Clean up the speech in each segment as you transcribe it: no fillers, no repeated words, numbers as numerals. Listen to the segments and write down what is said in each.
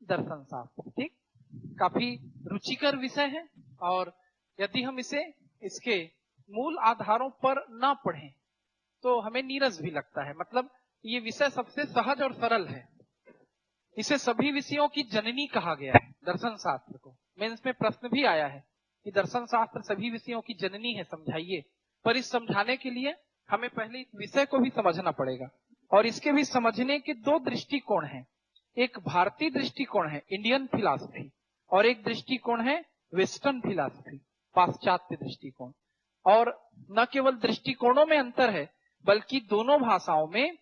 दर्शन शास्त्र। ठीक, काफी रुचिकर विषय है और यदि हम इसे इसके मूल आधारों पर ना पढ़ें तो हमें नीरस भी लगता है। मतलब ये विषय सबसे सहज और सरल है। इसे सभी विषयों की जननी कहा गया है, दर्शन शास्त्र को। मेंस में प्रश्न भी आया है कि दर्शन शास्त्र सभी विषयों की जननी है, समझाइए। पर इस समझाने के लिए हमें पहले इस विषय को भी समझना पड़ेगा और इसके भी समझने के दो दृष्टिकोण हैं। एक भारतीय दृष्टिकोण है, इंडियन फिलॉसफी, और एक दृष्टिकोण है वेस्टर्न फिलॉसफी, पाश्चात्य दृष्टिकोण। और न केवल दृष्टिकोणों में अंतर है बल्कि दोनों भाषाओं में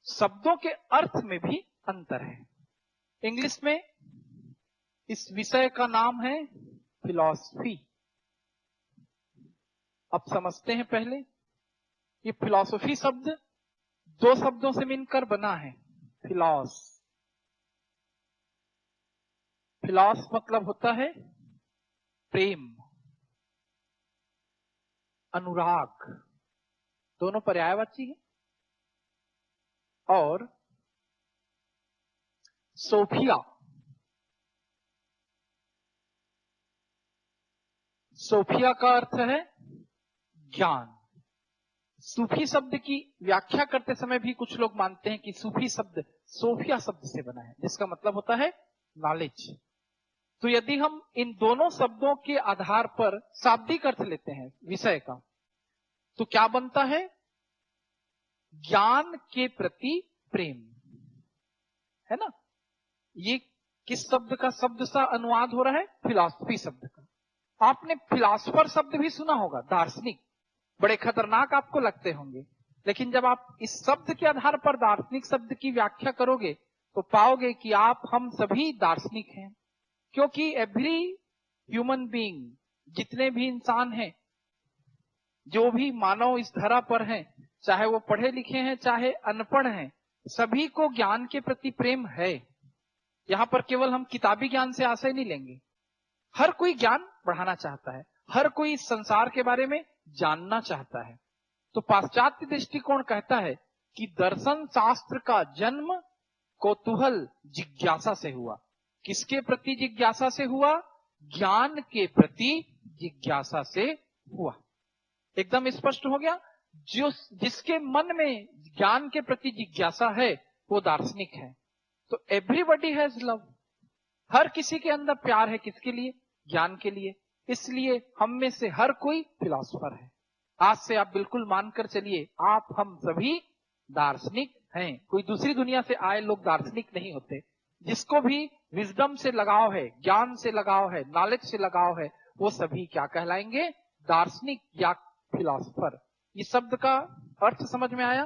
शब्दों के अर्थ में भी अंतर है। इंग्लिश में इस विषय का नाम है फिलॉसफी। अब समझते हैं पहले, ये फिलॉसफी शब्द दो शब्दों से मिलकर बना है। फिलॉस मतलब होता है प्रेम, अनुराग, दोनों पर्यायवाची है। और सोफिया, सोफिया का अर्थ है ज्ञान। सूफी शब्द की व्याख्या करते समय भी कुछ लोग मानते हैं कि सूफी शब्द सोफिया शब्द से बना है, जिसका मतलब होता है नॉलेज। तो यदि हम इन दोनों शब्दों के आधार पर शाब्दिक अर्थ लेते हैं विषय का, तो क्या बनता है? ज्ञान के प्रति प्रेम, है ना। ये किस शब्द का शब्द सा अनुवाद हो रहा है? फिलॉसफी शब्द का। आपने फिलॉसफर शब्द भी सुना होगा, दार्शनिक, बड़े खतरनाक आपको लगते होंगे। लेकिन जब आप इस शब्द के आधार पर दार्शनिक शब्द की व्याख्या करोगे तो पाओगे कि हम सभी दार्शनिक हैं। क्योंकि एवरी ह्यूमन बीइंग, जितने भी इंसान हैं, जो भी मानव इस धरा पर हैं, चाहे वो पढ़े लिखे हैं चाहे अनपढ़ हैं, सभी को ज्ञान के प्रति प्रेम है। यहां पर केवल हम किताबी ज्ञान से आशय नहीं लेंगे। हर कोई ज्ञान बढ़ाना चाहता है, हर कोई इस संसार के बारे में जानना चाहता है। तो पाश्चात्य दृष्टिकोण कहता है कि दर्शन शास्त्र का जन्म कौतूहल जिज्ञासा से हुआ। किसके प्रति जिज्ञासा से हुआ? ज्ञान के प्रति जिज्ञासा से हुआ। एकदम स्पष्ट हो गया। जिसके मन में ज्ञान के प्रति जिज्ञासा है वो दार्शनिक है। तो एवरीबडी हैज लव, हर किसी के अंदर प्यार है। किसके लिए? ज्ञान के लिए। इसलिए हम में से हर कोई फिलॉसफर है। आज से आप बिल्कुल मानकर चलिए, हम सभी दार्शनिक हैं। कोई दूसरी दुनिया से आए लोग दार्शनिक नहीं होते। जिसको भी विजडम से लगाव है, ज्ञान से लगाव है, नॉलेज से लगाव है, वो सभी क्या कहलाएंगे? दार्शनिक या फिलॉसफर। इस शब्द का अर्थ समझ में आया?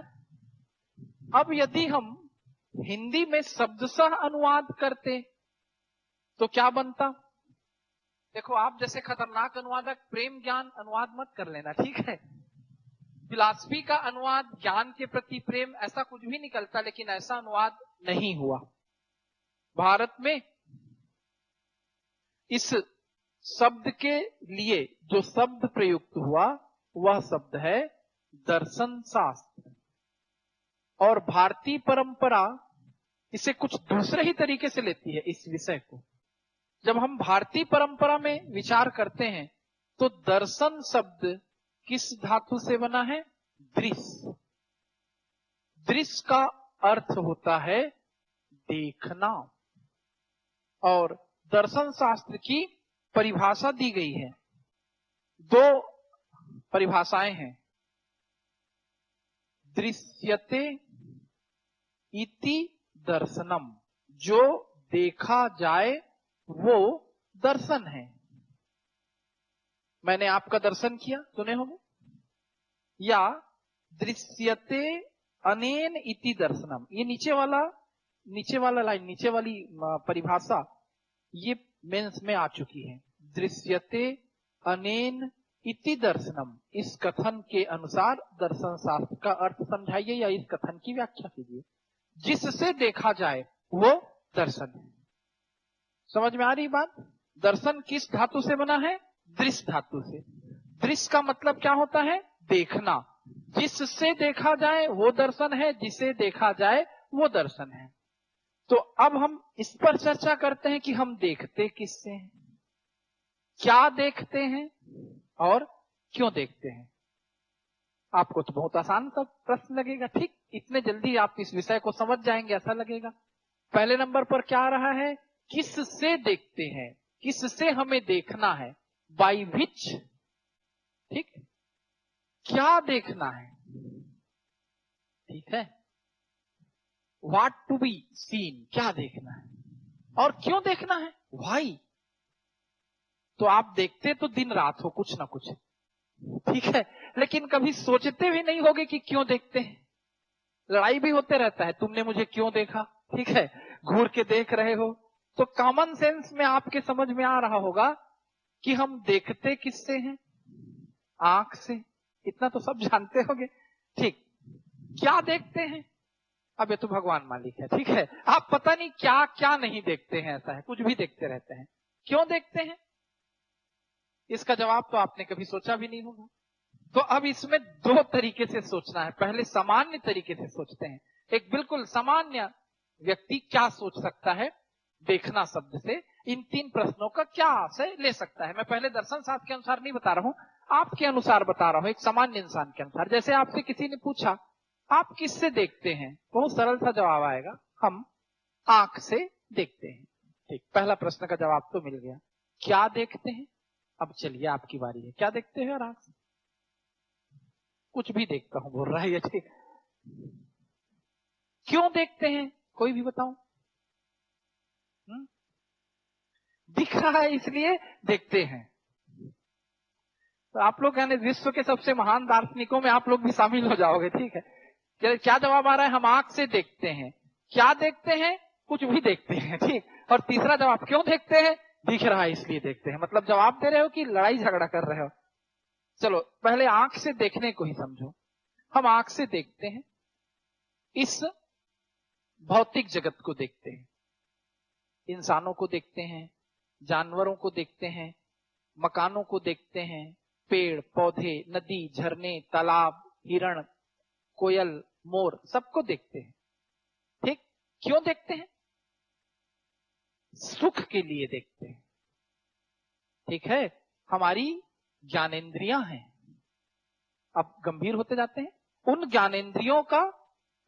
अब यदि हम हिंदी में शब्दशः अनुवाद करते तो क्या बनता? देखो, आप जैसे खतरनाक अनुवादक प्रेम ज्ञान अनुवाद मत कर लेना, ठीक है। फिलॉसफी का अनुवाद ज्ञान के प्रति प्रेम, ऐसा कुछ भी निकलता, लेकिन ऐसा अनुवाद नहीं हुआ। भारत में इस शब्द के लिए जो शब्द प्रयुक्त हुआ वह शब्द है दर्शन शास्त्र। और भारतीय परंपरा इसे कुछ दूसरे ही तरीके से लेती है इस विषय को। जब हम भारतीय परंपरा में विचार करते हैं तो दर्शन शब्द किस धातु से बना है? दृश्य। दृश्य का अर्थ होता है देखना। और दर्शन शास्त्र की परिभाषा दी गई है। दो परिभाषाएं हैं, दृश्यते इति दर्शनम, जो देखा जाए वो दर्शन है। मैंने आपका दर्शन किया, सुने होंगे। या दृश्यते अनेन इति दर्शनम, ये नीचे वाला लाइन, नीचे वाली परिभाषा ये मेंस में आ चुकी है। दृश्यते अनेन इति दर्शनम, इस कथन के अनुसार दर्शन शास्त्र का अर्थ समझाइए या इस कथन की व्याख्या कीजिए। जिससे देखा जाए वो दर्शन है। समझ में आ रही बात? दर्शन किस धातु से बना है? दृश्य धातु से। दृश्य का मतलब क्या होता है? देखना। जिससे देखा जाए वो दर्शन है, जिसे देखा जाए वो दर्शन है। तो अब हम इस पर चर्चा करते हैं कि हम देखते किससे हैं, क्या देखते हैं और क्यों देखते हैं। आपको तो बहुत आसान सा प्रश्न लगेगा, ठीक, इतने जल्दी आप इस विषय को समझ जाएंगे ऐसा लगेगा। पहले नंबर पर क्या आ रहा है, किससे देखते हैं, किससे हमें देखना है, बाय विच, ठीक, क्या देखना है, ठीक है, व्हाट टू बी सीन, क्या देखना है, और क्यों देखना है, व्हाई। तो आप देखते तो दिन रात हो कुछ ना कुछ, ठीक है, लेकिन कभी सोचते भी नहीं होगे कि क्यों देखते हैं। लड़ाई भी होते रहता है, तुमने मुझे क्यों देखा, ठीक है, घूर के देख रहे हो। तो कॉमन सेंस में आपके समझ में आ रहा होगा कि हम देखते किससे हैं, आंख से, इतना तो सब जानते होंगे, ठीक। क्या देखते हैं, अब ये तो भगवान मालिक है, ठीक है, आप पता नहीं क्या क्या नहीं देखते हैं, ऐसा है, कुछ भी देखते रहते हैं। क्यों देखते हैं, इसका जवाब तो आपने कभी सोचा भी नहीं होगा। तो अब इसमें दो तरीके से सोचना है। पहले सामान्य तरीके से सोचते हैं, एक बिल्कुल सामान्य व्यक्ति क्या सोच सकता है देखना शब्द से, इन तीन प्रश्नों का क्या आशय ले सकता है। मैं पहले दर्शन शास्त्र के अनुसार नहीं बता रहा हूं, आपके अनुसार बता रहा हूं, एक सामान्य इंसान के अनुसार। जैसे आपसे किसी ने पूछा आप किससे देखते हैं, बहुत सरल सा जवाब आएगा, हम आंख से देखते हैं, ठीक। पहला प्रश्न का जवाब तो मिल गया। क्या देखते हैं, अब चलिए आपकी बारी है, क्या देखते हैं और आंख से, कुछ भी देखता हूं बोल रहा है ये, ठीक। क्यों देखते हैं, कोई भी बताओ, दिख रहा है इसलिए देखते हैं। तो आप लोग यानी विश्व के सबसे महान दार्शनिकों में आप लोग भी शामिल हो जाओगे, ठीक है। क्या जवाब आ रहा है, हम आंख से देखते हैं। क्या देखते हैं, कुछ भी देखते हैं, ठीक। और तीसरा जवाब, क्यों देखते हैं, दिख रहा है इसलिए देखते हैं। मतलब जवाब दे रहे हो कि लड़ाई झगड़ा कर रहे हो। चलो पहले आंख से देखने को ही समझो। हम आंख से देखते हैं, इस भौतिक जगत को देखते हैं, इंसानों को देखते हैं, जानवरों को देखते हैं, मकानों को देखते हैं, पेड़ पौधे, नदी, झरने, तालाब, हिरण, कोयल, मोर, सबको देखते हैं, ठीक। क्यों देखते हैं, सुख के लिए देखते हैं, ठीक है। हमारी ज्ञानेंद्रियां हैं, अब गंभीर होते जाते हैं, उन ज्ञानेंद्रियों का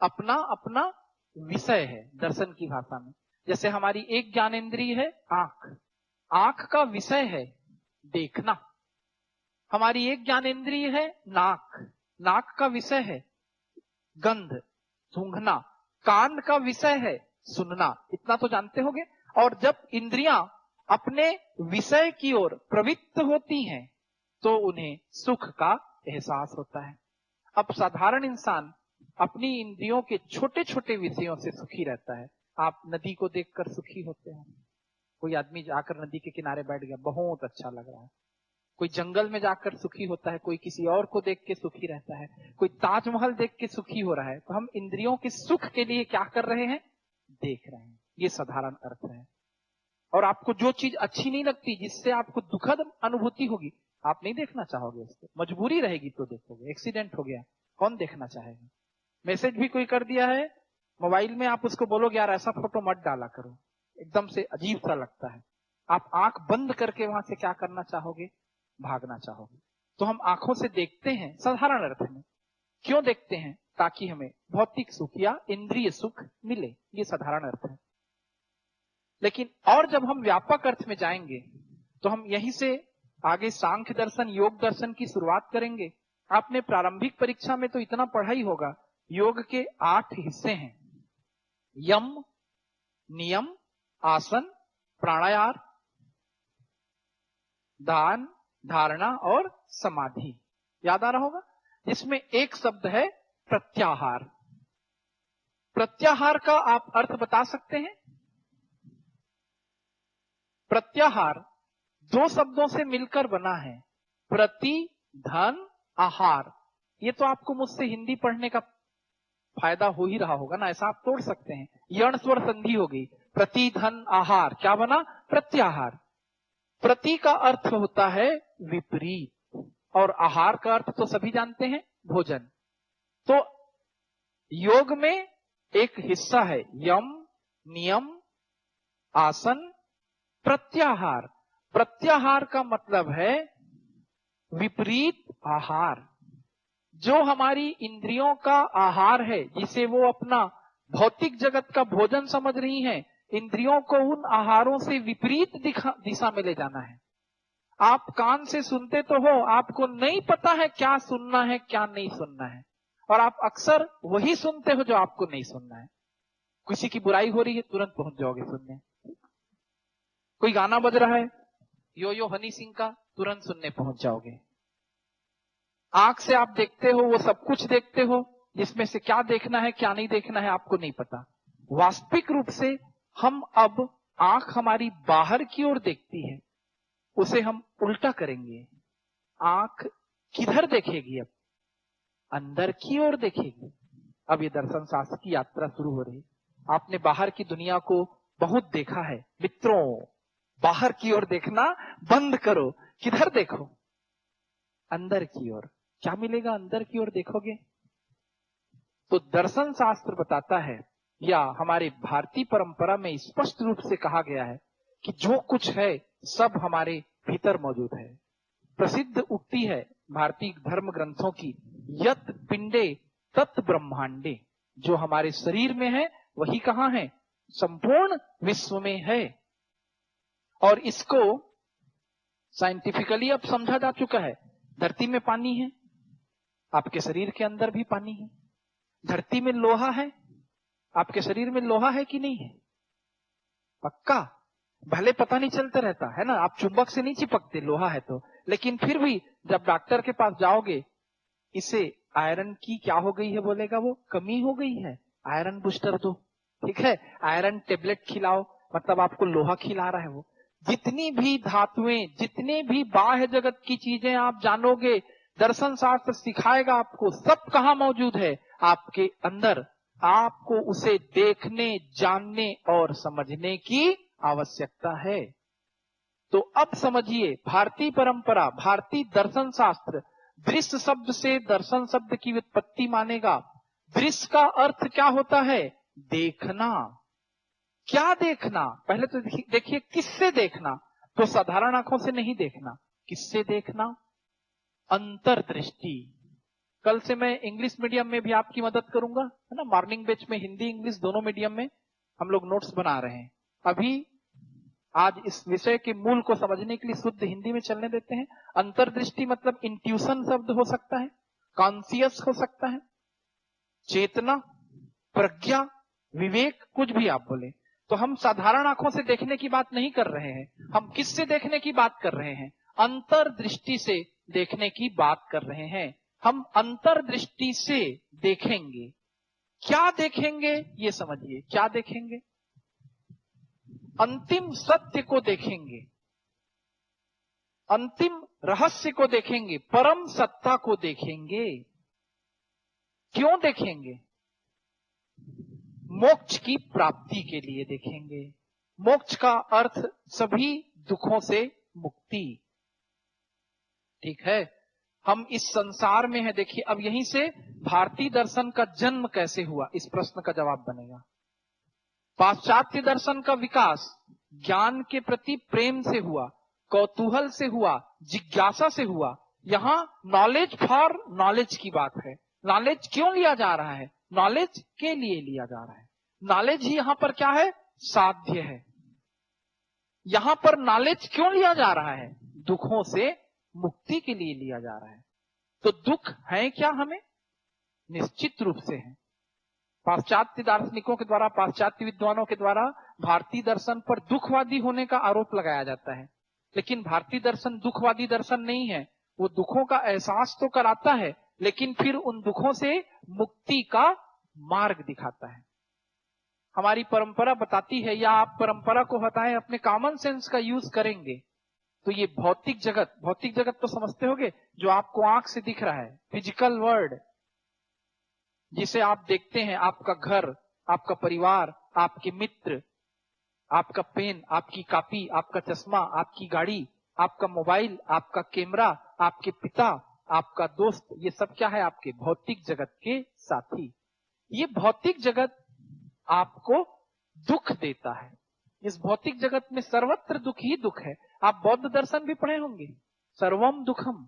अपना अपना विषय है दर्शन की भाषा में। जैसे हमारी एक ज्ञानेंद्रिय है आंख, आंख का विषय है देखना। हमारी एक ज्ञानेंद्रिय है नाक, नाक का विषय है गंध, सूंघना। कान का विषय है सुनना, इतना तो जानते होंगे। और जब इंद्रियां अपने विषय की ओर प्रवृत्त होती हैं तो उन्हें सुख का एहसास होता है। अब साधारण इंसान अपनी इंद्रियों के छोटे छोटे विषयों से सुखी रहता है। आप नदी को देखकर सुखी होते हैं, कोई आदमी जाकर नदी के किनारे बैठ गया, बहुत अच्छा लग रहा है। कोई जंगल में जाकर सुखी होता है, कोई किसी और को देख के सुखी रहता है, कोई ताजमहल देख के सुखी हो रहा है। तो हम इंद्रियों के सुख के लिए क्या कर रहे हैं, देख रहे हैं, ये साधारण अर्थ है। और आपको जो चीज अच्छी नहीं लगती, जिससे आपको दुखद अनुभूति होगी, आप नहीं देखना चाहोगे उसको, मजबूरी रहेगी तो देखोगे। एक्सीडेंट हो गया, कौन देखना चाहेगा। मैसेज भी कोई कर दिया है मोबाइल में, आप उसको बोलोगे यार ऐसा फोटो मत डाला करो, एकदम से अजीब सा लगता है, आप आंख बंद करके वहां से क्या करना चाहोगे, भागना चाहोगे। तो हम आंखों से देखते हैं साधारण अर्थ में। क्यों देखते हैं, ताकि हमें भौतिक सुख या इंद्रिय सुख मिले, ये साधारण अर्थ है। लेकिन और जब हम व्यापक अर्थ में जाएंगे तो हम यहीं से आगे सांख्य दर्शन, योग दर्शन की शुरुआत करेंगे। आपने प्रारंभिक परीक्षा में तो इतना पढ़ा ही होगा, योग के 8 हिस्से हैं, यम, नियम, आसन, प्राणायाम, दान, धारणा और समाधि, याद आ रहा होगा। जिसमें एक शब्द है प्रत्याहार। प्रत्याहार का आप अर्थ बता सकते हैं। प्रत्याहार 2 शब्दों से मिलकर बना है, प्रति, धन, आहार। ये तो आपको मुझसे हिंदी पढ़ने का फायदा हो ही रहा होगा ना, ऐसा आप तोड़ सकते हैं। यण स्वर संधि हो गई, प्रति, धन, आहार, क्या बना, प्रत्याहार। प्रति का अर्थ होता है विपरीत, और आहार का अर्थ तो सभी जानते हैं, भोजन। तो योग में एक हिस्सा है यम, नियम, आसन, प्रत्याहार। प्रत्याहार का मतलब है विपरीत आहार। जो हमारी इंद्रियों का आहार है, जिसे वो अपना भौतिक जगत का भोजन समझ रही हैं, इंद्रियों को उन आहारों से विपरीत दिशा में ले जाना है। आप कान से सुनते तो हो, आपको नहीं पता है क्या सुनना है क्या नहीं सुनना है, और आप अक्सर वही सुनते हो जो आपको नहीं सुनना है। किसी की बुराई हो रही है, तुरंत पहुंच जाओगे सुनने। कोई गाना बज रहा है, यो हनी सिंह का, तुरंत सुनने पहुंच जाओगे। आंख से आप देखते हो, वो सब कुछ देखते हो, जिसमें से क्या देखना है क्या नहीं देखना है आपको नहीं पता। वास्तविक रूप से हम अब, आंख हमारी बाहर की ओर देखती है, उसे हम उल्टा करेंगे। आंख किधर देखेगी? अब अंदर की ओर देखेगी। अब ये दर्शन शास्त्र की यात्रा शुरू हो रही। आपने बाहर की दुनिया को बहुत देखा है मित्रों, बाहर की ओर देखना बंद करो। किधर देखो? अंदर की ओर। क्या मिलेगा अंदर की ओर देखोगे? तो दर्शन शास्त्र बताता है, या हमारे भारतीय परंपरा में स्पष्ट रूप से कहा गया है कि जो कुछ है सब हमारे भीतर मौजूद है। प्रसिद्ध उक्ति है भारतीय धर्म ग्रंथों की, यत पिंडे तत् ब्रह्मांडे। जो हमारे शरीर में है वही कहां है? संपूर्ण विश्व में है। और इसको साइंटिफिकली अब समझा जा चुका है। धरती में पानी है, आपके शरीर के अंदर भी पानी है। धरती में लोहा है, आपके शरीर में लोहा है कि नहीं है? पक्का? भले पता नहीं चलता रहता है ना, आप चुंबक से नहीं चिपकते लोहा है तो, लेकिन फिर भी जब डॉक्टर के पास जाओगे, इसे आयरन की क्या हो गई है बोलेगा, वो कमी हो गई है, आयरन बूस्टर दो, ठीक है, आयरन टेबलेट खिलाओ, मतलब आपको लोहा खिला रहा है वो। जितनी भी धातुएं, जितने भी बाह्य जगत की चीजें आप जानोगे, दर्शन शास्त्र सिखाएगा आपको, सब कहां मौजूद है? आपके अंदर। आपको उसे देखने, जानने और समझने की आवश्यकता है। तो अब समझिए, भारतीय परंपरा, भारतीय दर्शन शास्त्र दृश्य शब्द से दर्शन शब्द की व्युत्पत्ति मानेगा। दृश्य का अर्थ क्या होता है? देखना। क्या देखना? पहले तो देखिए किससे देखना? तो साधारण आंखों से नहीं देखना। किससे देखना? अंतर्दृष्टि। कल से मैं इंग्लिश मीडियम में भी आपकी मदद करूंगा, है ना। मॉर्निंग बैच में हिंदी इंग्लिश दोनों मीडियम में हम लोग नोट्स बना रहे हैं। अभी आज इस विषय के मूल को समझने के लिए शुद्ध हिंदी में चलने देते हैं। अंतर्दृष्टि मतलब इंट्यूशन शब्द हो सकता है, कॉन्सियस हो सकता है, चेतना, प्रज्ञा, विवेक, कुछ भी आप बोले। तो हम साधारण आंखों से देखने की बात नहीं कर रहे हैं, हम किससे देखने की बात कर रहे हैं? अंतर्दृष्टि से देखने की बात कर रहे हैं। हम अंतर्दृष्टि से देखेंगे। क्या देखेंगे ये समझिए। क्या देखेंगे? अंतिम सत्य को देखेंगे, अंतिम रहस्य को देखेंगे, परम सत्ता को देखेंगे। क्यों देखेंगे? मोक्ष की प्राप्ति के लिए देखेंगे। मोक्ष का अर्थ सभी दुखों से मुक्ति, ठीक है। हम इस संसार में है। देखिए अब यहीं से भारतीय दर्शन का जन्म कैसे हुआ, इस प्रश्न का जवाब बनेगा। पाश्चात्य दर्शन का विकास ज्ञान के प्रति प्रेम से हुआ, कौतूहल से हुआ, जिज्ञासा से हुआ। यहां नॉलेज फॉर नॉलेज की बात है। नॉलेज क्यों लिया जा रहा है? नॉलेज के लिए लिया जा रहा है। नॉलेज ही यहां पर क्या है? साध्य है। यहां पर नॉलेज क्यों लिया जा रहा है? दुखों से मुक्ति के लिए लिया जा रहा है। तो दुख है क्या हमें? निश्चित रूप से है। पाश्चात्य दार्शनिकों के द्वारा, पाश्चात्य विद्वानों के द्वारा भारतीय दर्शन पर दुखवादी होने का आरोप लगाया जाता है, लेकिन भारतीय दर्शन दुखवादी दर्शन नहीं है। वो दुखों का एहसास तो कराता है, लेकिन फिर उन दुखों से मुक्ति का मार्ग दिखाता है। हमारी परंपरा बताती है, या आप परंपरा को हटाएं, अपने कॉमन सेंस का यूज करेंगे तो ये भौतिक जगत, भौतिक जगत तो समझते होंगे, जो आपको आंख से दिख रहा है, फिजिकल वर्ल्ड, जिसे आप देखते हैं, आपका घर, आपका परिवार, आपके मित्र, आपका पेन, आपकी कॉपी, आपका चश्मा, आपकी गाड़ी, आपका मोबाइल, आपका कैमरा, आपके पिता, आपका दोस्त, ये सब क्या है? आपके भौतिक जगत के साथी। ये भौतिक जगत आपको दुख देता है। इस भौतिक जगत में सर्वत्र दुख ही दुख है। आप बौद्ध दर्शन भी पढ़े होंगे, सर्वम दुखम।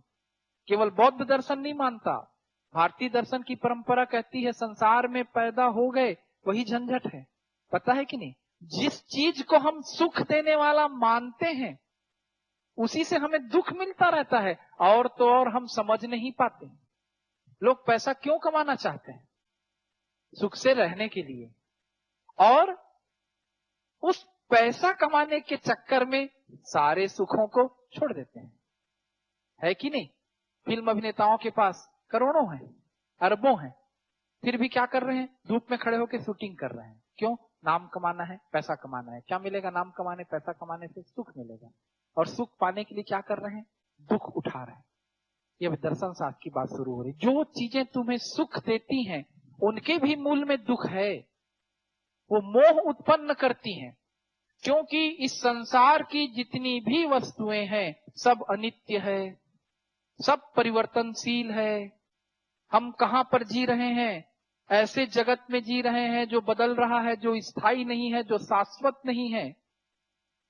केवल बौद्ध दर्शन नहीं मानता, भारतीय दर्शन की परंपरा कहती है संसार में पैदा हो गए वही झंझट है। पता है कि नहीं, जिस चीज को हम सुख देने वाला मानते हैं उसी से हमें दुख मिलता रहता है, और तो और हम समझ नहीं पाते। लोग पैसा क्यों कमाना चाहते हैं? सुख से रहने के लिए, और उस पैसा कमाने के चक्कर में सारे सुखों को छोड़ देते हैं, है कि नहीं? फिल्म अभिनेताओं के पास करोड़ों हैं, अरबों हैं, फिर भी क्या कर रहे हैं? धूप में खड़े होकर शूटिंग कर रहे हैं। क्यों? नाम कमाना है, पैसा कमाना है। क्या मिलेगा नाम कमाने पैसा कमाने से? सुख मिलेगा। और सुख पाने के लिए क्या कर रहे हैं? दुख उठा रहे हैं। ये दर्शन शास्त्र की बात शुरू हो रही। जो चीजें तुम्हें सुख देती हैं उनके भी मूल में दुख है, वो मोह उत्पन्न करती हैं। क्योंकि इस संसार की जितनी भी वस्तुएं हैं सब अनित्य है, सब परिवर्तनशील है। हम कहां पर जी रहे हैं? ऐसे जगत में जी रहे हैं जो बदल रहा है, जो स्थायी नहीं है, जो शाश्वत नहीं है।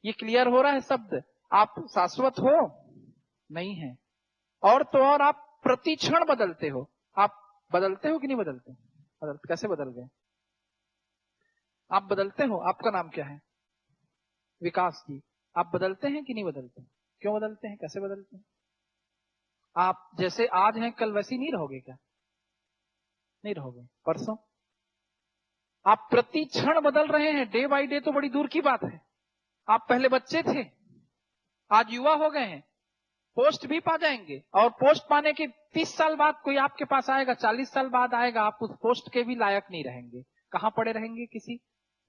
ये क्लियर हो रहा है शब्द? आप शाश्वत हो नहीं है, और तो और आप प्रति क्षण बदलते हो। आप बदलते हो कि नहीं बदलते? बदलते कैसे बदल गए? आप बदलते हो। आपका नाम क्या है? विकास जी। आप बदलते हैं कि नहीं बदलते? क्यों बदलते हैं? कैसे बदलते हैं? आप जैसे आज हैं कल वैसे ही नहीं रहोगे क्या? नहीं रहोगे। परसों आप प्रति क्षण बदल रहे हैं, डे बाय डे तो बड़ी दूर की बात है। आप पहले बच्चे थे, आज युवा हो गए हैं, पोस्ट भी पा जाएंगे, और पोस्ट पाने के 30 साल बाद कोई आपके पास आएगा, 40 साल बाद आएगा, आप उस पोस्ट के भी लायक नहीं रहेंगे। कहां पड़े रहेंगे? किसी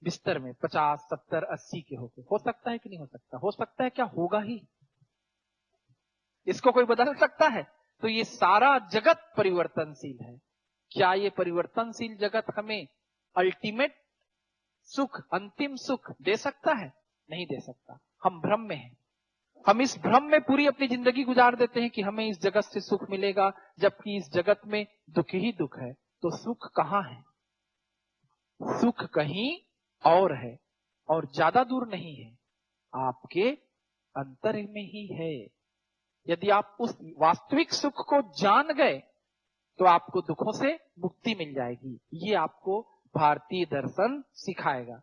बिस्तर में 50, 70, 80 के होके। हो सकता है कि नहीं हो सकता? हो सकता है, क्या होगा ही? इसको कोई बदल सकता है? तो ये सारा जगत परिवर्तनशील है। क्या ये परिवर्तनशील जगत हमें अल्टीमेट सुख, अंतिम सुख दे सकता है? नहीं दे सकता। हम भ्रम में हैं। हम इस भ्रम में पूरी अपनी जिंदगी गुजार देते हैं कि हमें इस जगत से सुख मिलेगा, जबकि इस जगत में दुख ही दुख है। तो सुख कहां है? सुख कहीं और है, और ज्यादा दूर नहीं है, आपके अंतर में ही है। यदि आप उस वास्तविक सुख को जान गए तो आपको दुखों से मुक्ति मिल जाएगी। ये आपको भारतीय दर्शन सिखाएगा।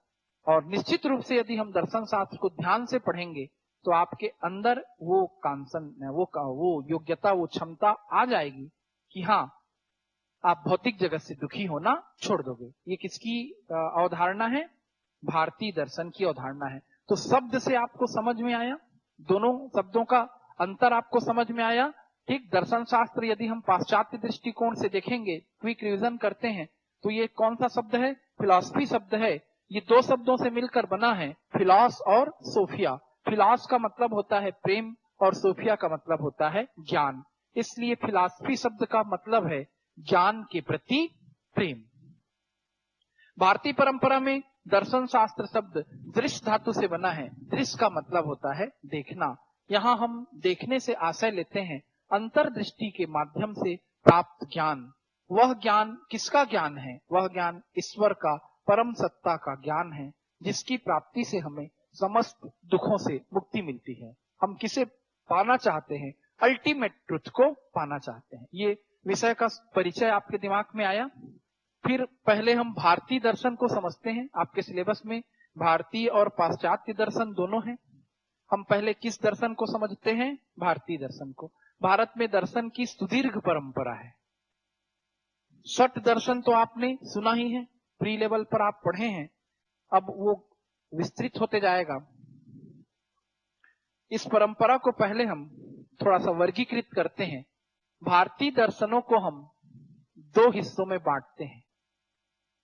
और निश्चित रूप से यदि हम दर्शन शास्त्र को ध्यान से पढ़ेंगे तो आपके अंदर वो कांसन, वो योग्यता, वो क्षमता आ जाएगी कि हाँ, आप भौतिक जगत से दुखी होना छोड़ दोगे। ये किसकी अवधारणा है? भारतीय दर्शन की अवधारणा है। तो शब्द से आपको समझ में आया, दोनों शब्दों का अंतर आपको समझ में आया। ठीक, दर्शन शास्त्र यदि हम पाश्चात्य दृष्टिकोण से देखेंगे, क्विक रिवीजन करते हैं, तो ये कौन सा शब्द है? फिलॉसफी शब्द है। ये दो शब्दों से मिलकर बना है, फिलॉस और सोफिया। फिलॉस का मतलब होता है प्रेम, और सोफिया का मतलब होता है ज्ञान। इसलिए फिलॉसफी शब्द का मतलब है ज्ञान के प्रति प्रेम। भारतीय परंपरा में दर्शन शास्त्र शब्द दृश्य धातु से बना है। दृश्य का मतलब होता है देखना। यहां हम देखने से आशय लेते हैं अंतर्दृष्टि के माध्यम से प्राप्त ज्ञान। वह ज्ञान किसका ज्ञान है? वह ज्ञान ईश्वर का, परम सत्ता का ज्ञान है, जिसकी प्राप्ति से हमें समस्त दुखों से मुक्ति मिलती है। हम किसे पाना चाहते हैं? अल्टीमेट ट्रुथ को पाना चाहते हैं। ये विषय का परिचय आपके दिमाग में आया। फिर पहले हम भारतीय दर्शन को समझते हैं। आपके सिलेबस में भारतीय और पाश्चात्य दर्शन दोनों हैं। हम पहले किस दर्शन को समझते हैं? भारतीय दर्शन को। भारत में दर्शन की सुदीर्घ परंपरा है। षट दर्शन तो आपने सुना ही है, प्री लेवल पर आप पढ़े हैं, अब वो विस्तृत होते जाएगा। इस परंपरा को पहले हम थोड़ा सा वर्गीकृत करते हैं। भारतीय दर्शनों को हम दो हिस्सों में बांटते हैं,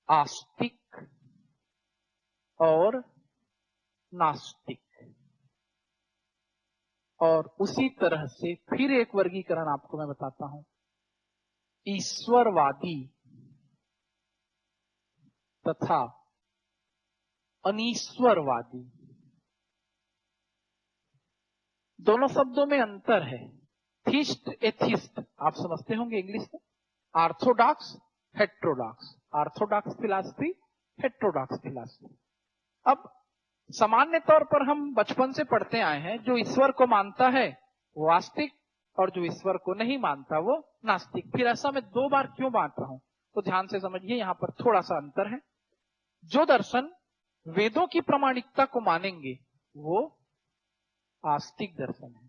आस्तिक और नास्तिक। और उसी तरह से फिर एक वर्गीकरण आपको मैं बताता हूं, ईश्वरवादी तथा अनीश्वरवादी। दोनों शब्दों में अंतर है। थीस्ट, एथिस्ट आप समझते होंगे इंग्लिश में। Orthodox, heterodox. Orthodox philosophy, heterodox philosophy. अब सामान्य तौर पर हम बचपन से पढ़ते आए हैं, जो ईश्वर को मानता है वो आस्तिक और जो ईश्वर को नहीं मानता वो नास्तिक। फिर ऐसा मैं 2 बार क्यों बांट रहा हूं, तो ध्यान से समझिए, यहां पर थोड़ा सा अंतर है। जो दर्शन वेदों की प्रामाणिकता को मानेंगे वो आस्तिक दर्शन है,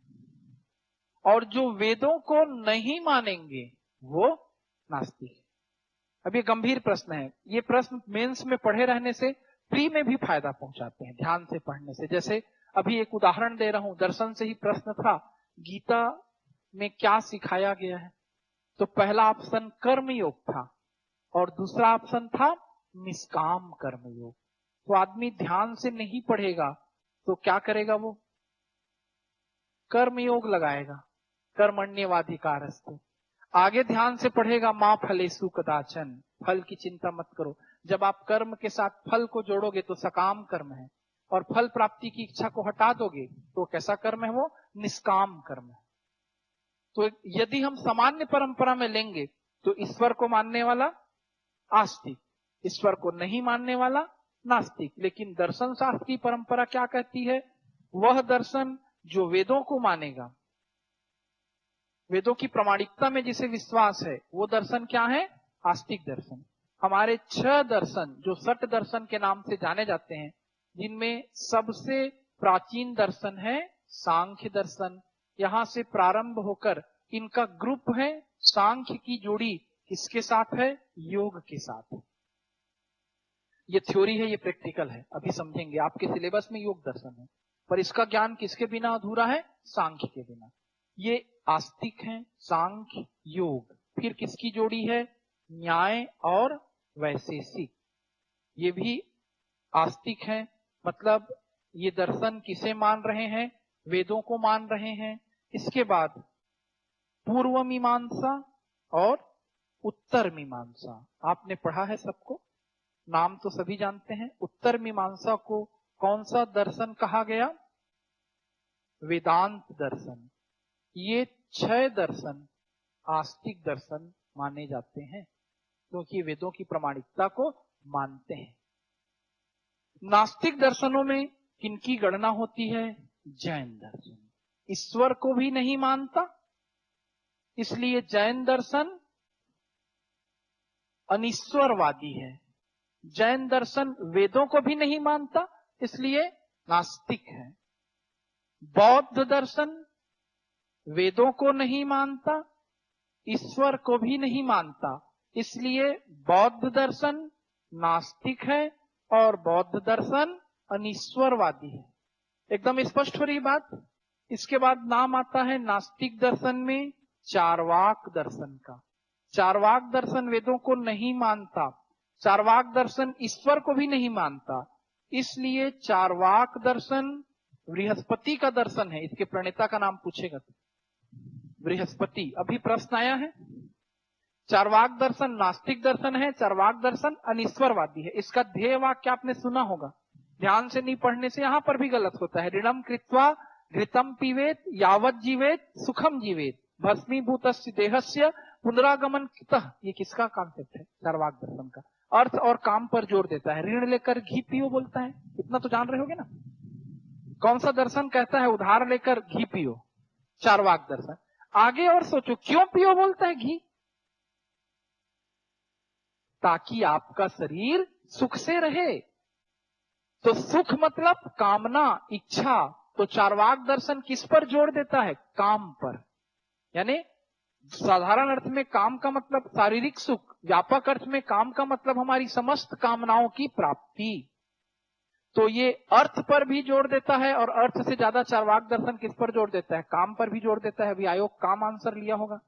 और जो वेदों को नहीं मानेंगे वो नास्तिक है। अब ये गंभीर प्रश्न है, ये प्रश्न मेंस में पढ़े रहने से प्री में भी फायदा पहुंचाते हैं, ध्यान से पढ़ने से। जैसे अभी एक उदाहरण दे रहा हूं, दर्शन से ही प्रश्न था, गीता में क्या सिखाया गया है, तो पहला ऑप्शन कर्म योग था और दूसरा ऑप्शन था निष्काम कर्म योग। तो आदमी ध्यान से नहीं पढ़ेगा तो क्या करेगा, वो कर्म योग लगाएगा, कर्मण्यवाधिकारस्ते। आगे ध्यान से पढ़ेगा, मां फलेषु कदाचन, फल की चिंता मत करो। जब आप कर्म के साथ फल को जोड़ोगे तो सकाम कर्म है, और फल प्राप्ति की इच्छा को हटा दोगे तो कैसा कर्म है, वो निष्काम कर्म है। तो यदि हम सामान्य परंपरा में लेंगे तो ईश्वर को मानने वाला आस्तिक, ईश्वर को नहीं मानने वाला नास्तिक। लेकिन दर्शन शास्त्र की परंपरा क्या कहती है, वह दर्शन जो वेदों को मानेगा, वेदों की प्रामाणिकता में जिसे विश्वास है, वो दर्शन क्या है, आस्तिक दर्शन। हमारे 6 दर्शन जो सट दर्शन के नाम से जाने जाते हैं, जिनमें सबसे प्राचीन दर्शन है सांख्य दर्शन। यहां से प्रारंभ होकर इनका ग्रुप है, सांख्य की जोड़ी किसके साथ है, योग के साथ। ये थ्योरी है, ये प्रैक्टिकल है, अभी समझेंगे। आपके सिलेबस में योग दर्शन है, पर इसका ज्ञान किसके बिना अधूरा है, सांख्य के बिना। ये आस्तिक है, सांख्य योग। फिर किसकी जोड़ी है, न्याय और वैशेषिक, ये भी आस्तिक है। मतलब ये दर्शन किसे मान रहे हैं, वेदों को मान रहे हैं। इसके बाद पूर्व मीमांसा और उत्तर मीमांसा आपने पढ़ा है, सबको नाम तो सभी जानते हैं। उत्तर मीमांसा को कौन सा दर्शन कहा गया, वेदांत दर्शन। ये 6 दर्शन आस्तिक दर्शन माने जाते हैं, क्योंकि वेदों की प्रामाणिकता को मानते हैं। नास्तिक दर्शनों में किनकी गणना होती है, जैन दर्शन। ईश्वर को भी नहीं मानता, इसलिए जैन दर्शन अनीश्वरवादी है। जैन दर्शन वेदों को भी नहीं मानता, इसलिए नास्तिक है। बौद्ध दर्शन वेदों को नहीं मानता, ईश्वर को भी नहीं मानता, इसलिए बौद्ध दर्शन नास्तिक है और बौद्ध दर्शन अनीश्वरवादी है। एकदम स्पष्ट हो रही बात। इसके बाद नाम आता है नास्तिक दर्शन में चार्वाक दर्शन का। चार्वाक दर्शन वेदों को नहीं मानता, चार्वाक दर्शन ईश्वर को भी नहीं मानता, इसलिए चार्वाक दर्शन बृहस्पति का दर्शन है। इसके प्रणेता का नाम पूछेगा तो बृहस्पति। अभी प्रश्न आया है, चार्वाक दर्शन नास्तिक दर्शन है, चार्वाक दर्शन अनीश्वरवादी है। इसका ध्येय वाक्य आपने सुना होगा, ध्यान से नहीं पढ़ने से यहां पर भी गलत होता है। ऋणम कृत्वा घृतम पीवेत यावत जीवेत सुखम जीवेत भस्मीभूतस्य देहस्य पुनरागमन कितः। ये किसका कॉन्सेप्ट है, चार्वाक दर्शन का। अर्थ और काम पर जोर देता है। ऋण लेकर घी पियो बोलता है, इतना तो जान रहे होगे ना। कौन सा दर्शन कहता है उधार लेकर घी पियो, चार्वाक दर्शन। आगे और सोचो, क्यों पियो बोलता है घी, ताकि आपका शरीर सुख से रहे। तो सुख मतलब कामना, इच्छा। तो चार्वाक दर्शन किस पर जोर देता है, काम पर। यानी साधारण अर्थ में काम का मतलब शारीरिक सुख, व्यापक अर्थ में काम का मतलब हमारी समस्त कामनाओं की प्राप्ति। तो ये अर्थ पर भी जोर देता है, और अर्थ से ज्यादा चार्वाक दर्शन किस पर जोर देता है, काम पर भी जोर देता है। अभी आयोग काम आंसर लिया होगा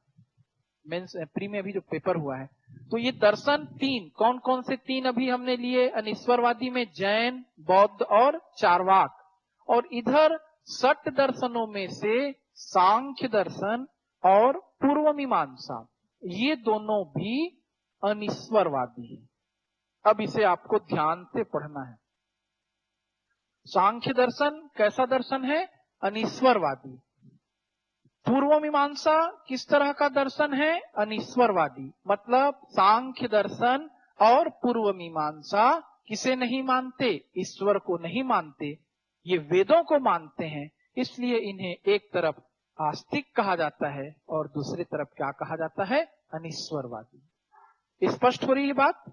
मेंस प्री में अभी जो पेपर हुआ है। तो ये दर्शन 3, कौन कौन से 3 अभी हमने लिए, अनीश्वरवादी में जैन, बौद्ध और चार्वाक। और इधर 6 दर्शनों में से सांख्य दर्शन और पूर्व मीमांसा, ये दोनों भी अनीश्वरवादी है। अब इसे आपको ध्यान से पढ़ना है। सांख्य दर्शन कैसा दर्शन है, अनीश्वरवादी। पूर्व मीमांसा किस तरह का दर्शन है, अनीश्वरवादी। मतलब सांख्य दर्शन और पूर्व मीमांसा किसे नहीं मानते? ईश्वर को नहीं मानते, ये वेदों को मानते हैं, इसलिए इन्हें एक तरफ आस्तिक कहा जाता है और दूसरी तरफ क्या कहा जाता है? अनीश्वरवादी। स्पष्ट हो रही है बात?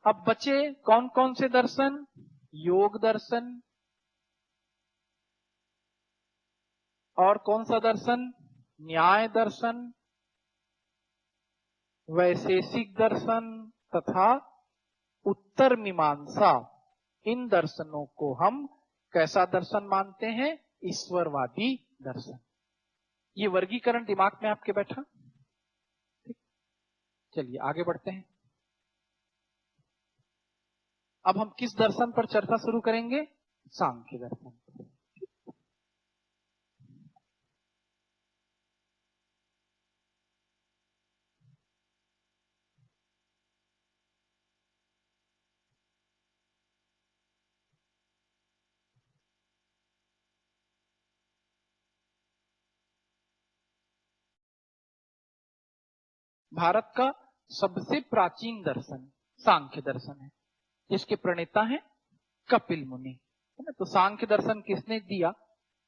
अब बचे कौन कौन से दर्शन? योग दर्शन, और कौन सा दर्शन? न्याय दर्शन, वैशेषिक दर्शन तथा उत्तर मीमांसा। इन दर्शनों को हम कैसा दर्शन मानते हैं? ईश्वरवादी दर्शन। ये वर्गीकरण दिमाग में आपके बैठा? ठीक, चलिए आगे बढ़ते हैं। अब हम किस दर्शन पर चर्चा शुरू करेंगे? सांख्य दर्शन। भारत का सबसे प्राचीन दर्शन सांख्य दर्शन है, जिसके प्रणेता हैं कपिल मुनि, है ना। तो सांख्य दर्शन किसने दिया?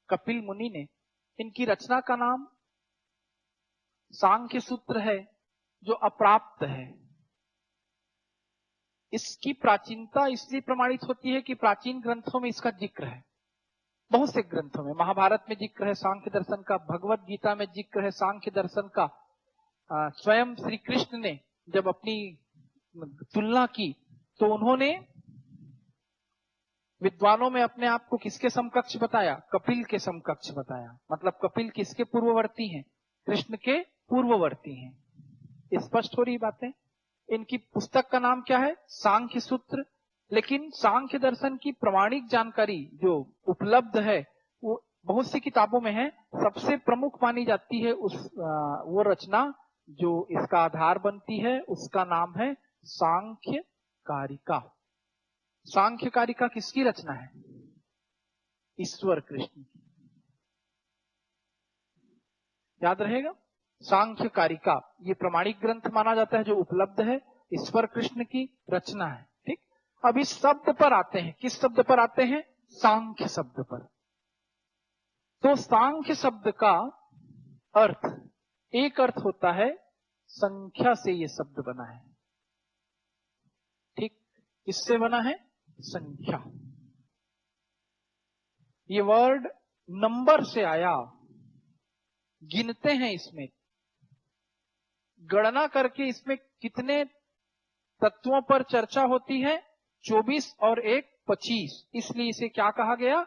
कपिल मुनि ने। इनकी रचना का नाम सांख्य सूत्र है, जो अप्राप्त है। इसकी प्राचीनता इसलिए प्रमाणित होती है कि प्राचीन ग्रंथों में इसका जिक्र है। बहुत से ग्रंथों में, महाभारत में जिक्र है सांख्य दर्शन का, भगवत गीता में जिक्र है सांख्य दर्शन का। स्वयं श्री कृष्ण ने जब अपनी तुलना की तो उन्होंने विद्वानों में अपने आप को किसके समकक्ष बताया? कपिल के समकक्ष बताया। मतलब कपिल किसके पूर्ववर्ती हैं? कृष्ण के पूर्ववर्ती हैं। स्पष्ट हो रही बातें? इनकी पुस्तक का नाम क्या है? सांख्य सूत्र। लेकिन सांख्य दर्शन की प्रमाणिक जानकारी जो उपलब्ध है वो बहुत सी किताबों में है। सबसे प्रमुख मानी जाती है वो रचना जो इसका आधार बनती है, उसका नाम है सांख्य कारिका। सांख्य कारिका किसकी रचना है? ईश्वर कृष्ण की। याद रहेगा, सांख्य कारिका ये प्रमाणिक ग्रंथ माना जाता है जो उपलब्ध है, ईश्वर कृष्ण की रचना है। ठीक, अब इस शब्द पर आते हैं। किस शब्द पर आते हैं? सांख्य शब्द पर। तो सांख्य शब्द का अर्थ, एक अर्थ होता है संख्या से ये शब्द बना है। ठीक, किससे बना है? संख्या। ये वर्ड नंबर से आया। गिनते हैं इसमें, गणना करके इसमें कितने तत्वों पर चर्चा होती है? 24 और 1 25। इसलिए इसे क्या कहा गया?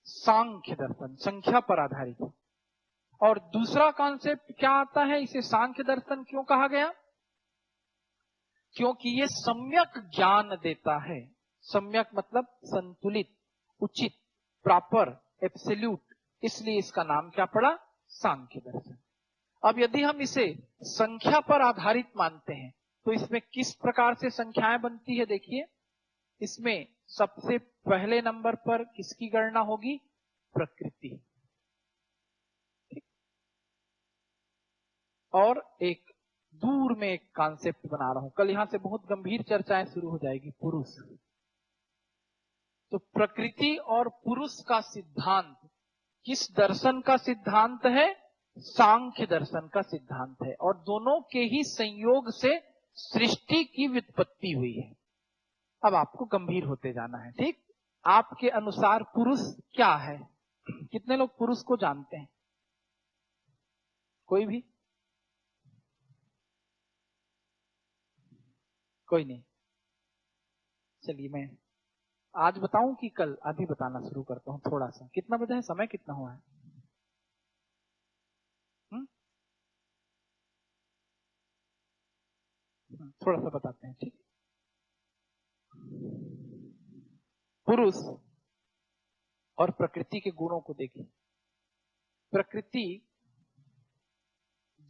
सांख्य दर्शन, संख्या पर आधारित। और दूसरा कॉन्सेप्ट क्या आता है? इसे सांख्य दर्शन क्यों कहा गया? क्योंकि ये सम्यक ज्ञान देता है। सम्यक मतलब संतुलित, उचित, प्रॉपर, एब्सोल्यूट। इसलिए इसका नाम क्या पड़ा? सांख्य दर्शन। अब यदि हम इसे संख्या पर आधारित मानते हैं तो इसमें किस प्रकार से संख्याएं बनती है? देखिए, इसमें सबसे पहले नंबर पर किसकी गणना होगी? प्रकृति। और एक दूर में एक कॉन्सेप्ट बना रहा हूं, कल यहां से बहुत गंभीर चर्चाएं शुरू हो जाएगी, पुरुष। तो प्रकृति और पुरुष का सिद्धांत किस दर्शन का सिद्धांत है? सांख्य दर्शन का सिद्धांत है। और दोनों के ही संयोग से सृष्टि की व्युत्पत्ति हुई है। अब आपको गंभीर होते जाना है। ठीक, आपके अनुसार पुरुष क्या है? कितने लोग पुरुष को जानते हैं? कोई भी? कोई नहीं। चलिए मैं आज बताऊं कि कल? अभी बताना शुरू करता हूं थोड़ा सा। कितना बजा है? समय कितना हुआ है? थोड़ा सा बताते हैं। ठीक, पुरुष और प्रकृति के गुणों को देखिए। प्रकृति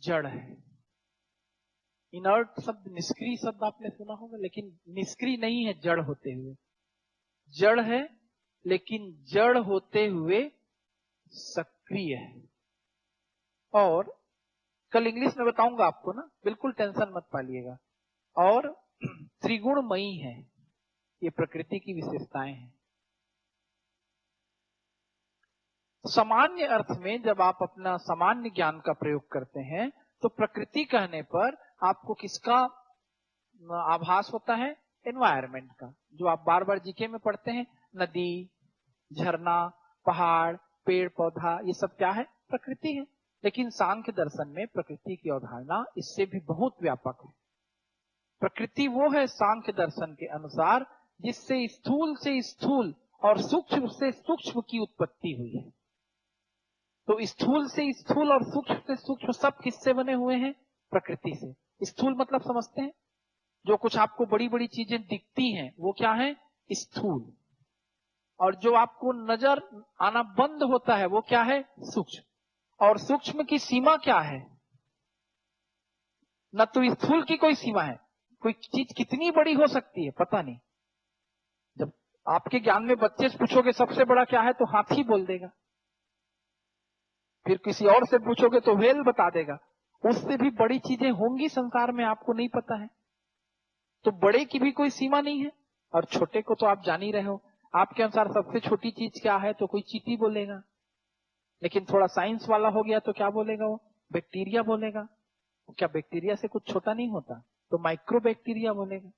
जड़ है। इनर्ट शब्द, निष्क्रिय शब्द आपने सुना होगा, लेकिन निष्क्रिय नहीं है जड़ होते हुए। जड़ है, लेकिन जड़ होते हुए सक्रिय है। और कल इंग्लिश में बताऊंगा आपको ना, बिल्कुल टेंशन मत पालिएगा। और त्रिगुणमयी है। ये प्रकृति की विशेषताएं हैं। सामान्य अर्थ में जब आप अपना सामान्य ज्ञान का प्रयोग करते हैं तो प्रकृति कहने पर आपको किसका आभास होता है? एनवायरनमेंट का, जो आप बार बार जीके में पढ़ते हैं। नदी, झरना, पहाड़, पेड़ पौधा, ये सब क्या है? प्रकृति है। लेकिन सांख्य दर्शन में प्रकृति की अवधारणा इससे भी बहुत व्यापक है। प्रकृति वो है सांख्य दर्शन के अनुसार जिससे स्थूल से स्थूल और सूक्ष्म से सूक्ष्म की उत्पत्ति हुई है। तो स्थूल से स्थूल और सूक्ष्म से सूक्ष्म सब किससे बने हुए हैं? प्रकृति से। स्थूल मतलब समझते हैं? जो कुछ आपको बड़ी बड़ी चीजें दिखती हैं वो क्या है? स्थूल। और जो आपको नजर आना बंद होता है वो क्या है? सूक्ष्म। और सूक्ष्म की सीमा क्या है? न तो स्थूल की कोई सीमा है। कोई चीज कितनी बड़ी हो सकती है पता नहीं। जब आपके ज्ञान में बच्चे से पूछोगे सबसे बड़ा क्या है तो हाथी बोल देगा, फिर किसी और से पूछोगे तो व्हेल बता देगा। उससे भी बड़ी चीजें होंगी संसार में, आपको नहीं पता है। तो बड़े की भी कोई सीमा नहीं है और छोटे को तो आप जान ही रहे हो। आपके अनुसार सबसे छोटी चीज क्या है तो कोई चींटी बोलेगा, लेकिन थोड़ा साइंस वाला हो गया तो क्या बोलेगा? वो बैक्टीरिया बोलेगा। क्या बैक्टीरिया से कुछ छोटा नहीं होता? तो माइक्रो बैक्टीरिया बोलेगा।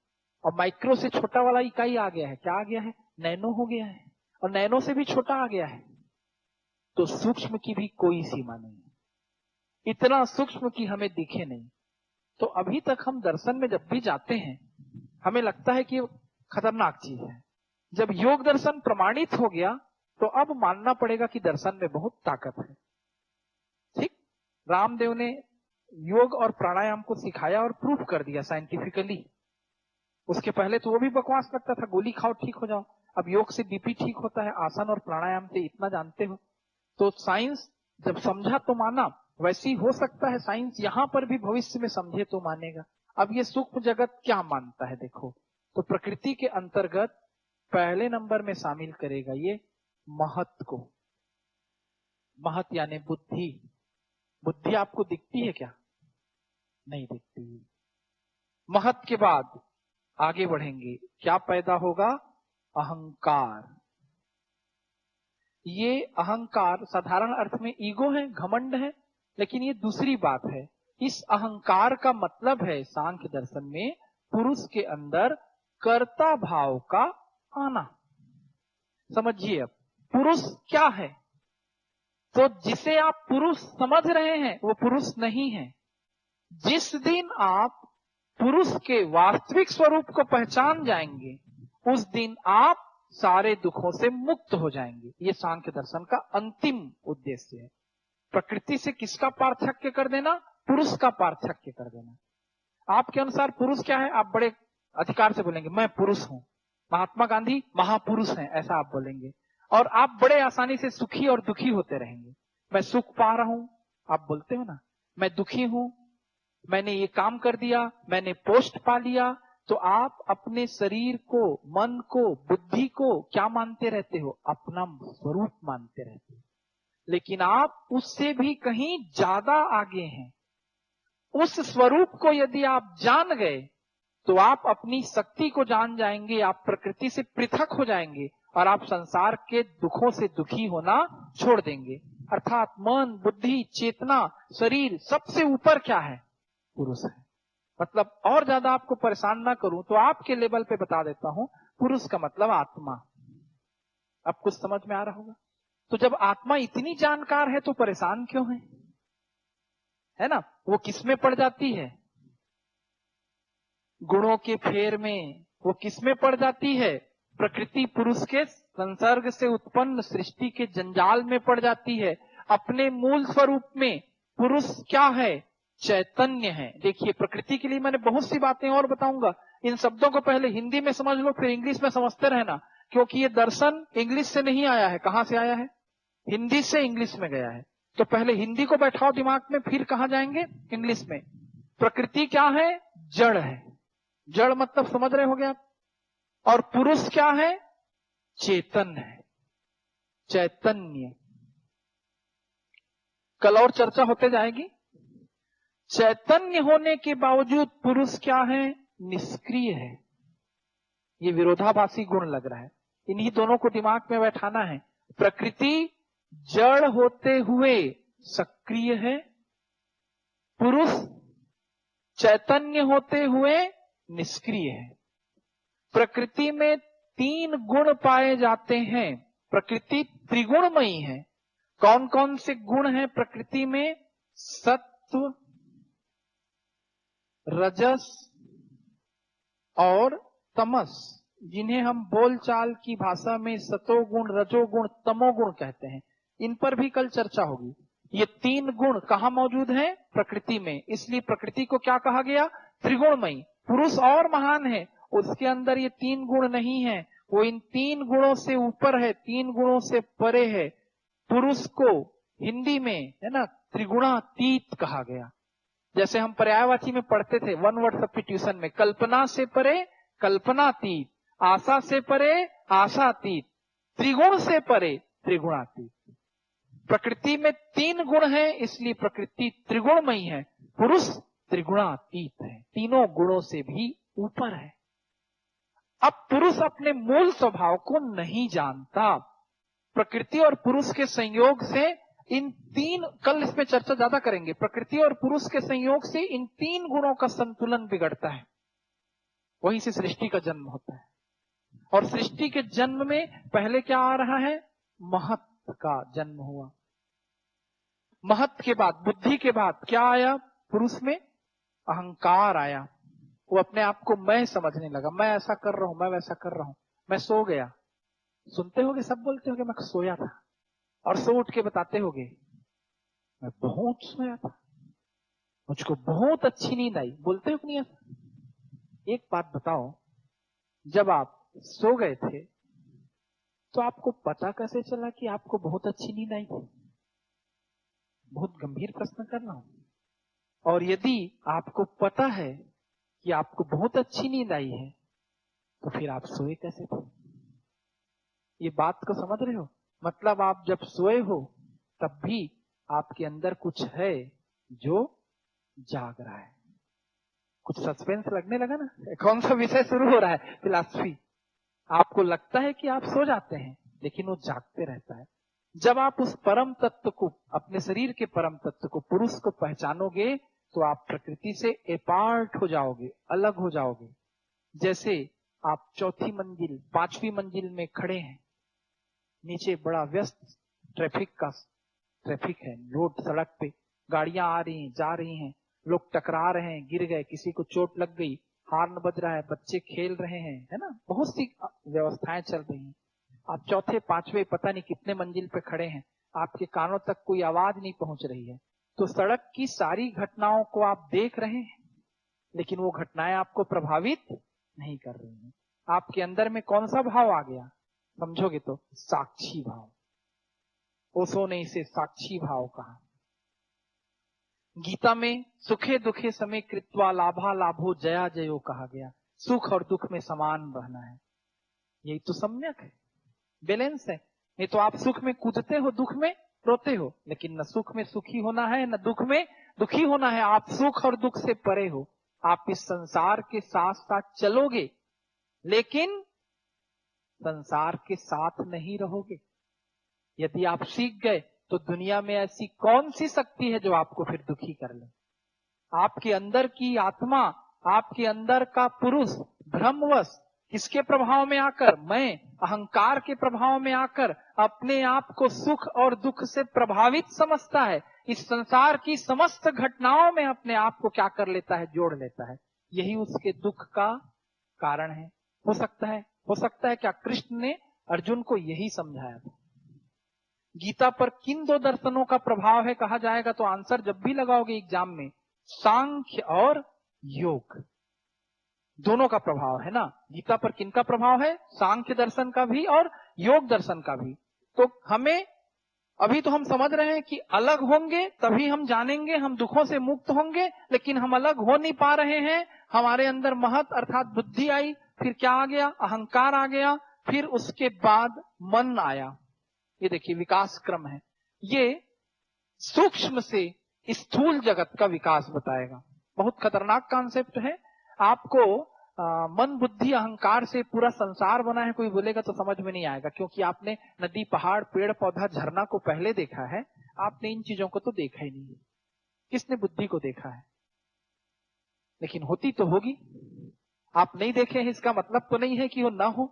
और माइक्रो से छोटा वाला इकाई आ गया है, क्या आ गया है? नैनो हो गया है। और नैनो से भी छोटा आ गया है। तो सूक्ष्म की भी कोई सीमा नहीं है, इतना सूक्ष्म की हमें दिखे नहीं। तो अभी तक हम दर्शन में जब भी जाते हैं हमें लगता है कि खतरनाक चीज है। जब योग दर्शन प्रमाणित हो गया तो अब मानना पड़ेगा कि दर्शन में बहुत ताकत है। ठीक, रामदेव ने योग और प्राणायाम को सिखाया और प्रूफ कर दिया साइंटिफिकली। उसके पहले तो वो भी बकवास लगता था, गोली खाओ ठीक हो जाओ। अब योग से बीपी ठीक होता है, आसन और प्राणायाम से, इतना जानते हो। तो साइंस जब समझा तो माना। वैसे ही हो सकता है साइंस यहां पर भी भविष्य में समझे तो मानेगा। अब ये सूक्ष्म जगत क्या मानता है देखो, तो प्रकृति के अंतर्गत पहले नंबर में शामिल करेगा ये महत को। महत यानी बुद्धि। बुद्धि आपको दिखती है क्या? नहीं दिखती। महत के बाद आगे बढ़ेंगे, क्या पैदा होगा? अहंकार। ये अहंकार साधारण अर्थ में ईगो है, घमंड है, लेकिन ये दूसरी बात है। इस अहंकार का मतलब है सांख्य दर्शन में पुरुष के अंदर कर्ता भाव का आना। समझिए, अब पुरुष क्या है? तो जिसे आप पुरुष समझ रहे हैं वो पुरुष नहीं है। जिस दिन आप पुरुष के वास्तविक स्वरूप को पहचान जाएंगे उस दिन आप सारे दुखों से मुक्त हो जाएंगे। ये सांख्य दर्शन का अंतिम उद्देश्य है। प्रकृति से किसका पार्थक्य कर देना? पुरुष का पार्थक्य कर देना। आपके अनुसार पुरुष क्या है? आप बड़े अधिकार से बोलेंगे मैं पुरुष हूं। महात्मा गांधी महापुरुष हैं, ऐसा आप बोलेंगे। और आप बड़े आसानी से सुखी और दुखी होते रहेंगे। मैं सुख पा रहा हूं, आप बोलते हो ना। मैं दुखी हूं, मैंने ये काम कर दिया, मैंने पोस्ट पा लिया। तो आप अपने शरीर को, मन को, बुद्धि को क्या मानते रहते हो? अपना स्वरूप मानते रहते हो। लेकिन आप उससे भी कहीं ज्यादा आगे हैं। उस स्वरूप को यदि आप जान गए तो आप अपनी शक्ति को जान जाएंगे, आप प्रकृति से पृथक हो जाएंगे और आप संसार के दुखों से दुखी होना छोड़ देंगे। अर्थात मन, बुद्धि, चेतना, शरीर, सबसे ऊपर क्या है? पुरुष है। मतलब और ज्यादा आपको परेशान ना करूं तो आपके लेवल पे बता देता हूं, पुरुष का मतलब आत्मा। अब कुछ समझ में आ रहा होगा। तो जब आत्मा इतनी जानकार है तो परेशान क्यों है ना? वो किसमें पड़ जाती है? गुणों के फेर में। वो किसमें पड़ जाती है? प्रकृति पुरुष के संसर्ग से उत्पन्न सृष्टि के जंजाल में पड़ जाती है। अपने मूल स्वरूप में पुरुष क्या है? चैतन्य है। देखिए, प्रकृति के लिए मैंने बहुत सी बातें और बताऊंगा। इन शब्दों को पहले हिंदी में समझ लो, फिर इंग्लिश में समझते रहना, क्योंकि ये दर्शन इंग्लिश से नहीं आया है। कहां से आया है? हिंदी से इंग्लिश में गया है। तो पहले हिंदी को बैठाओ दिमाग में, फिर कहां जाएंगे? इंग्लिश में। प्रकृति क्या है? जड़ है। जड़ मतलब समझ रहे होगे आप। और पुरुष क्या है? चेतन है, चैतन्य। कल और चर्चा होते जाएगी। चैतन्य होने के बावजूद पुरुष क्या है? निष्क्रिय है। ये विरोधाभासी गुण लग रहा है। इन्हीं दोनों को दिमाग में बैठाना है। प्रकृति जड़ होते हुए सक्रिय है, पुरुष चैतन्य होते हुए निष्क्रिय है। प्रकृति में 3 गुण पाए जाते हैं। प्रकृति त्रिगुणमयी है। कौन कौन से गुण हैं प्रकृति में? सत्व, रजस और तमस, जिन्हें हम बोलचाल की भाषा में सतोगुण, रजोगुण, तमोगुण कहते हैं। इन पर भी कल चर्चा होगी। ये 3 गुण कहाँ मौजूद हैं? प्रकृति में। इसलिए प्रकृति को क्या कहा गया? त्रिगुणमयी। पुरुष और महान है, उसके अंदर ये 3 गुण नहीं है। वो इन 3 गुणों से ऊपर है, 3 गुणों से परे है। पुरुष को हिंदी में है ना त्रिगुणातीत कहा गया। जैसे हम पर्यायवाची में पढ़ते थे वन वर्ड सब्स्टिट्यूशन में, कल्पना से परे कल्पनातीत, आशा से परे आशातीत, त्रिगुण से परे त्रिगुणातीत। प्रकृति में 3 गुण हैं, इसलिए प्रकृति त्रिगुणमयी है। पुरुष त्रिगुणातीत है, तीनों गुणों से भी ऊपर है। अब पुरुष अपने मूल स्वभाव को नहीं जानता। प्रकृति और पुरुष के संयोग से इन 3, कल इसमें चर्चा ज्यादा करेंगे, प्रकृति और पुरुष के संयोग से इन 3 गुणों का संतुलन बिगड़ता है। वहीं से सृष्टि का जन्म होता है। और सृष्टि के जन्म में पहले क्या आ रहा है? महत का जन्म हुआ। महत के बाद, बुद्धि के बाद क्या आया? पुरुष में अहंकार आया। वो अपने आप को मैं समझने लगा, मैं ऐसा कर रहा हूं, मैं वैसा कर रहा हूं। मैं सो गया, सुनते होगे, सब बोलते होगे मैं सोया था, और सो उठ के बताते होगे मैं बहुत सोया था, मुझको बहुत अच्छी नींद आई। बोलते हो कि नहीं ऐसा? एक बात बताओ, जब आप सो गए थे तो आपको पता कैसे चला कि आपको बहुत अच्छी नींद आई थी? बहुत गंभीर प्रश्न कर रहा हूं। और यदि आपको पता है कि आपको बहुत अच्छी नींद आई है, तो फिर आप सोए कैसे थे? ये बात को समझ रहे हो? मतलब आप जब सोए हो तब भी आपके अंदर कुछ है जो जाग रहा है। कुछ सस्पेंस लगने लगा ना? कौन सा विषय शुरू हो रहा है? फिलॉसफी। आपको लगता है कि आप सो जाते हैं, लेकिन वो जागते रहता है। जब आप उस परम तत्व को, अपने शरीर के परम तत्व को, पुरुष को पहचानोगे, तो आप प्रकृति से अपार्ट हो जाओगे, अलग हो जाओगे। जैसे आप 4थी मंजिल, 5वीं मंजिल में खड़े हैं, नीचे बड़ा व्यस्त ट्रैफिक है, रोड, सड़क पे गाड़ियां आ रही हैं, जा रही हैं, लोग टकरा रहे हैं, गिर गए, किसी को चोट लग गई, हार्न बज रहा है, बच्चे खेल रहे हैं, है ना, बहुत सी व्यवस्थाएं चल रही हैं। आप 4थे 5वें पता नहीं कितने मंजिल पे खड़े हैं, आपके कानों तक कोई आवाज नहीं पहुंच रही है। तो सड़क की सारी घटनाओं को आप देख रहे हैं, लेकिन वो घटनाएं आपको प्रभावित नहीं कर रही हैं। आपके अंदर में कौन सा भाव आ गया? समझोगे तो साक्षी भाव। ओशो ने इसे साक्षी भाव कहा। गीता में सुखे दुखे समय कृत्वा लाभा लाभो जया जयो कहा गया। सुख और दुख में समान रहना है। यही तो सम्यक है, बैलेंस है। नहीं तो आप सुख में कूदते हो, दुख में रोते हो। लेकिन न सुख में सुखी होना है, न दुख में दुखी होना है। आप सुख और दुख से परे हो। आप इस संसार के साथ साथ चलोगे, लेकिन संसार के साथ नहीं रहोगे। यदि आप सीख गए तो दुनिया में ऐसी कौन सी शक्ति है जो आपको फिर दुखी कर ले? आपके अंदर की आत्मा, आपके अंदर का पुरुष भ्रमवश किसके प्रभाव में आकर, मैं अहंकार के प्रभाव में आकर अपने आप को सुख और दुख से प्रभावित समझता है। इस संसार की समस्त घटनाओं में अपने आप को क्या कर लेता है? जोड़ लेता है। यही उसके दुख का कारण है। हो सकता है क्या कृष्ण ने अर्जुन को यही समझाया था? गीता पर किन 2 दर्शनों का प्रभाव है कहा जाएगा तो आंसर जब भी लगाओगे एग्जाम में, सांख्य और योग, दोनों का प्रभाव है ना। गीता पर किनका प्रभाव है? सांख्य दर्शन का भी और योग दर्शन का भी। तो हमें अभी तो हम समझ रहे हैं कि अलग होंगे तभी हम जानेंगे, हम दुखों से मुक्त होंगे, लेकिन हम अलग हो नहीं पा रहे हैं। हमारे अंदर महत अर्थात बुद्धि आई, फिर क्या आ गया? अहंकार आ गया, फिर उसके बाद मन आया। ये देखिए विकास क्रम है। ये सूक्ष्म से स्थूल जगत का विकास बताएगा। बहुत खतरनाक कॉन्सेप्ट है। आपको मन बुद्धि अहंकार से पूरा संसार बना है कोई बोलेगा तो समझ में नहीं आएगा, क्योंकि आपने नदी पहाड़ पेड़ पौधा झरना को पहले देखा है, आपने इन चीजों को तो देखा ही नहीं। किसने बुद्धि को देखा है? लेकिन होती तो होगी, आप नहीं देखे हैं इसका मतलब तो नहीं है कि वो ना हो।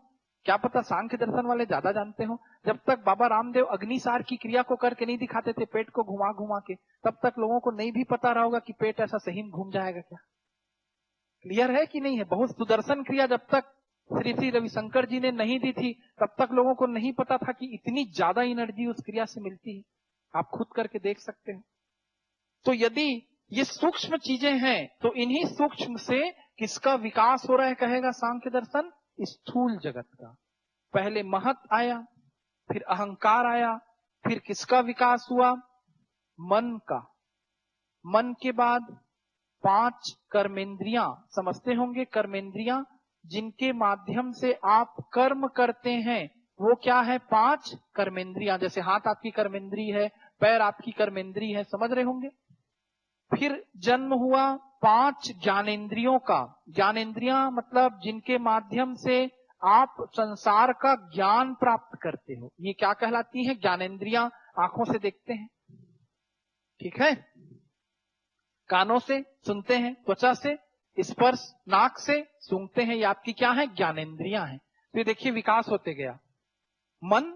क्या पता सांख्य दर्शन वाले ज्यादा जानते हो। जब तक बाबा रामदेव अग्निसार की क्रिया को करके नहीं दिखाते थे पेट को घुमा घुमा के, तब तक लोगों को नहीं भी पता रहा होगा कि पेट ऐसा सही में घूम जाएगा क्या। क्लियर है कि नहीं है? बहुत सुदर्शन क्रिया जब तक श्री श्री रविशंकर जी ने नहीं दी थी, तब तक लोगों को नहीं पता था कि इतनी ज्यादा एनर्जी उस क्रिया से मिलती है। आप खुद करके देख सकते हो। तो यदि ये सूक्ष्म चीजें हैं, तो इन्हीं सूक्ष्म से किसका विकास हो रहा है कहेगा सांख्य दर्शन? स्थूल जगत का। पहले महत आया, फिर अहंकार आया, फिर किसका विकास हुआ? मन का। मन के बाद 5 कर्मेंद्रियां, समझते होंगे कर्मेंद्रियां, जिनके माध्यम से आप कर्म करते हैं, वो क्या है? 5 कर्मेंद्रियां। जैसे हाथ आपकी कर्मेंद्री है, पैर आपकी कर्मेंद्री है, समझ रहे होंगे। फिर जन्म हुआ 5 ज्ञानेंद्रियों का। ज्ञानेंद्रियां मतलब जिनके माध्यम से आप संसार का ज्ञान प्राप्त करते हो, ये क्या कहलाती हैं? ज्ञानेंद्रियां। आंखों से देखते हैं, ठीक है, कानों से सुनते हैं, त्वचा से स्पर्श, नाक से सूंघते हैं, ये आपकी क्या है? ज्ञानेंद्रियां हैं। तो ये देखिए विकास होते गया। मन,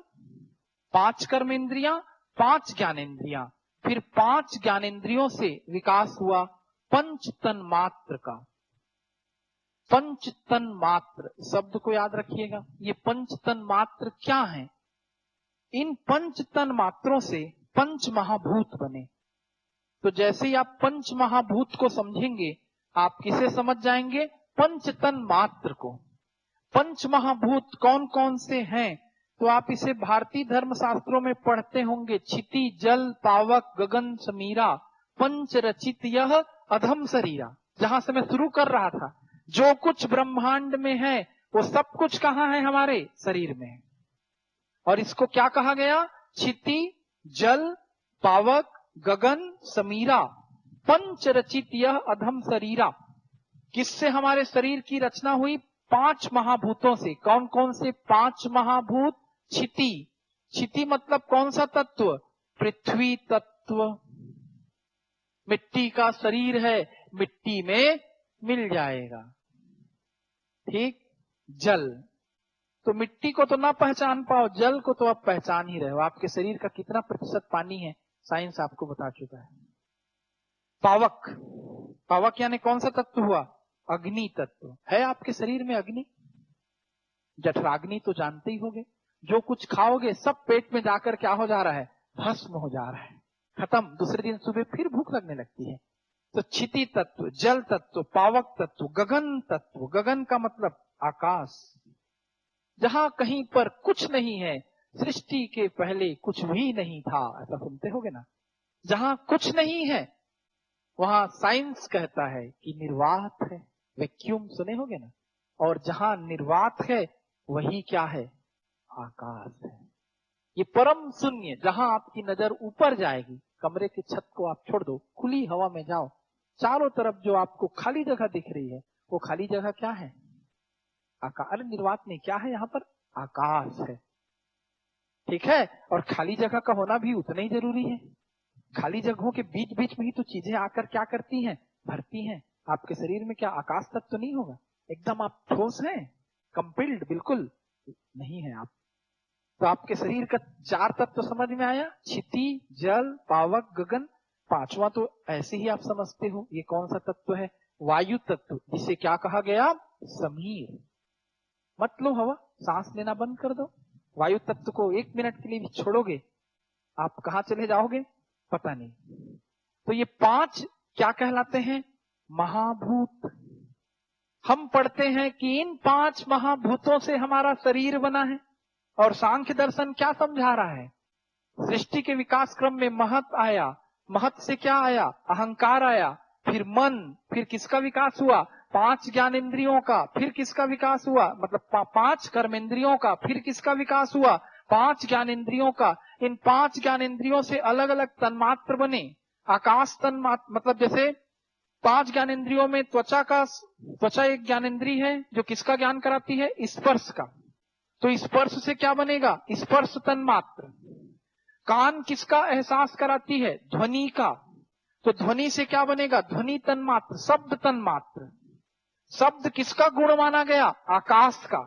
5 कर्मेंद्रियां, 5 ज्ञानेंद्रियां, फिर 5 ज्ञानेंद्रियों से विकास हुआ पंच तन्मात्र का। पंच तन्मात्र शब्द को याद रखिएगा। ये पंच तन्मात्र क्या है? इन पंच तन्मात्रों से पंच महाभूत बने। तो जैसे ही आप पंच महाभूत को समझेंगे, आप किसे समझ जाएंगे? पंच तन्मात्र को। पंच महाभूत कौन कौन से हैं? तो आप इसे भारतीय धर्म शास्त्रों में पढ़ते होंगे। क्षिति, जल, पावक, गगन, समीरा, पंच रचित यह अधम शरीरा। जहां से मैं शुरू कर रहा था, जो कुछ ब्रह्मांड में है वो सब कुछ कहां है? हमारे शरीर में है। और इसको क्या कहा गया? क्षिति, जल, पावक, गगन, समीरा, पंच रचित यह अधम शरीरा। किससे हमारे शरीर की रचना हुई? 5 महाभूतों से। कौन कौन से 5 महाभूत? क्षिति। क्षिति मतलब कौन सा तत्व? पृथ्वी तत्व। मिट्टी का शरीर है, मिट्टी में मिल जाएगा, ठीक। जल, तो मिट्टी को तो ना पहचान पाओ, जल को तो आप पहचान ही रहे हो। आपके शरीर का कितना प्रतिशत पानी है साइंस आपको बता चुका है। पावक, पावक यानी कौन सा तत्व हुआ? अग्नि तत्व। है आपके शरीर में अग्नि? जठराग्नि तो जानते ही होंगे। जो कुछ खाओगे सब पेट में जाकर क्या हो जा रहा है? भस्म हो जा रहा है, खत्म। दूसरे दिन सुबह फिर भूख लगने लगती है। तो क्षिति तत्व, जल तत्व, पावक तत्व, गगन तत्व। गगन का मतलब आकाश, जहां कहीं पर कुछ नहीं है, सृष्टि के पहले कुछ भी नहीं था, ऐसा सुनते होगे ना। जहां कुछ नहीं है वहां साइंस कहता है कि निर्वात है, वैक्यूम सुने होगे ना। और जहां निर्वात है वही क्या है? आकाश है। ये परम शून्य, जहां आपकी नजर ऊपर जाएगी, कमरे की छत को आप छोड़ दो, खुली हवा में जाओ, चारों तरफ जो आपको खाली जगह दिख रही है, वो खाली जगह क्या है? आकाश। अरे निर्वात नहीं, क्या है यहाँ पर? आकाश है, ठीक है। और खाली जगह का होना भी उतना ही जरूरी है। खाली जगहों के बीच बीच में ही तो चीजें आकर क्या करती हैं? भरती हैं। आपके शरीर में क्या आकाश तत्व तो नहीं होगा? एकदम आप ठोस हैं, कंपिल्ड बिल्कुल नहीं है आप। तो आपके शरीर का 4 तत्व समझ में आया? क्षिति, जल, पावक, गगन। 5वां तो ऐसे ही आप समझते हो। ये कौन सा तत्व है? वायु तत्व, जिसे क्या कहा गया? समीर। मत लो हवा, सांस लेना बंद कर दो। वायु तत्व को 1 मिनट के लिए भी छोड़ोगे, आप कहां चले जाओगे पता नहीं। तो ये 5 क्या कहलाते हैं? महाभूत। हम पढ़ते हैं कि इन 5 महाभूतों से हमारा शरीर बना है। और सांख्य दर्शन क्या समझा रहा है? सृष्टि के विकास क्रम में महत आया, महत से क्या आया? अहंकार आया, फिर मन, फिर किसका विकास हुआ? 5 ज्ञानेंद्रियों का, फिर किसका विकास हुआ? मतलब 5 कर्मेंद्रियों का, फिर किसका विकास हुआ? 5 ज्ञानेंद्रियों का। इन 5 ज्ञानेंद्रियों से अलग अलग तन्मात्र बने। आकाश तन्मात्र, मतलब जैसे 5 ज्ञानेंद्रियों में त्वचा एक ज्ञानेंद्री है जो किसका ज्ञान कराती है? स्पर्श का। तो स्पर्श से क्या बनेगा? स्पर्श तन्मात्र। कान किसका एहसास कराती है? ध्वनि का। तो ध्वनि से क्या बनेगा? ध्वनि तन्मात्र, शब्द तन्मात्र। शब्द किसका गुण माना गया? आकाश का,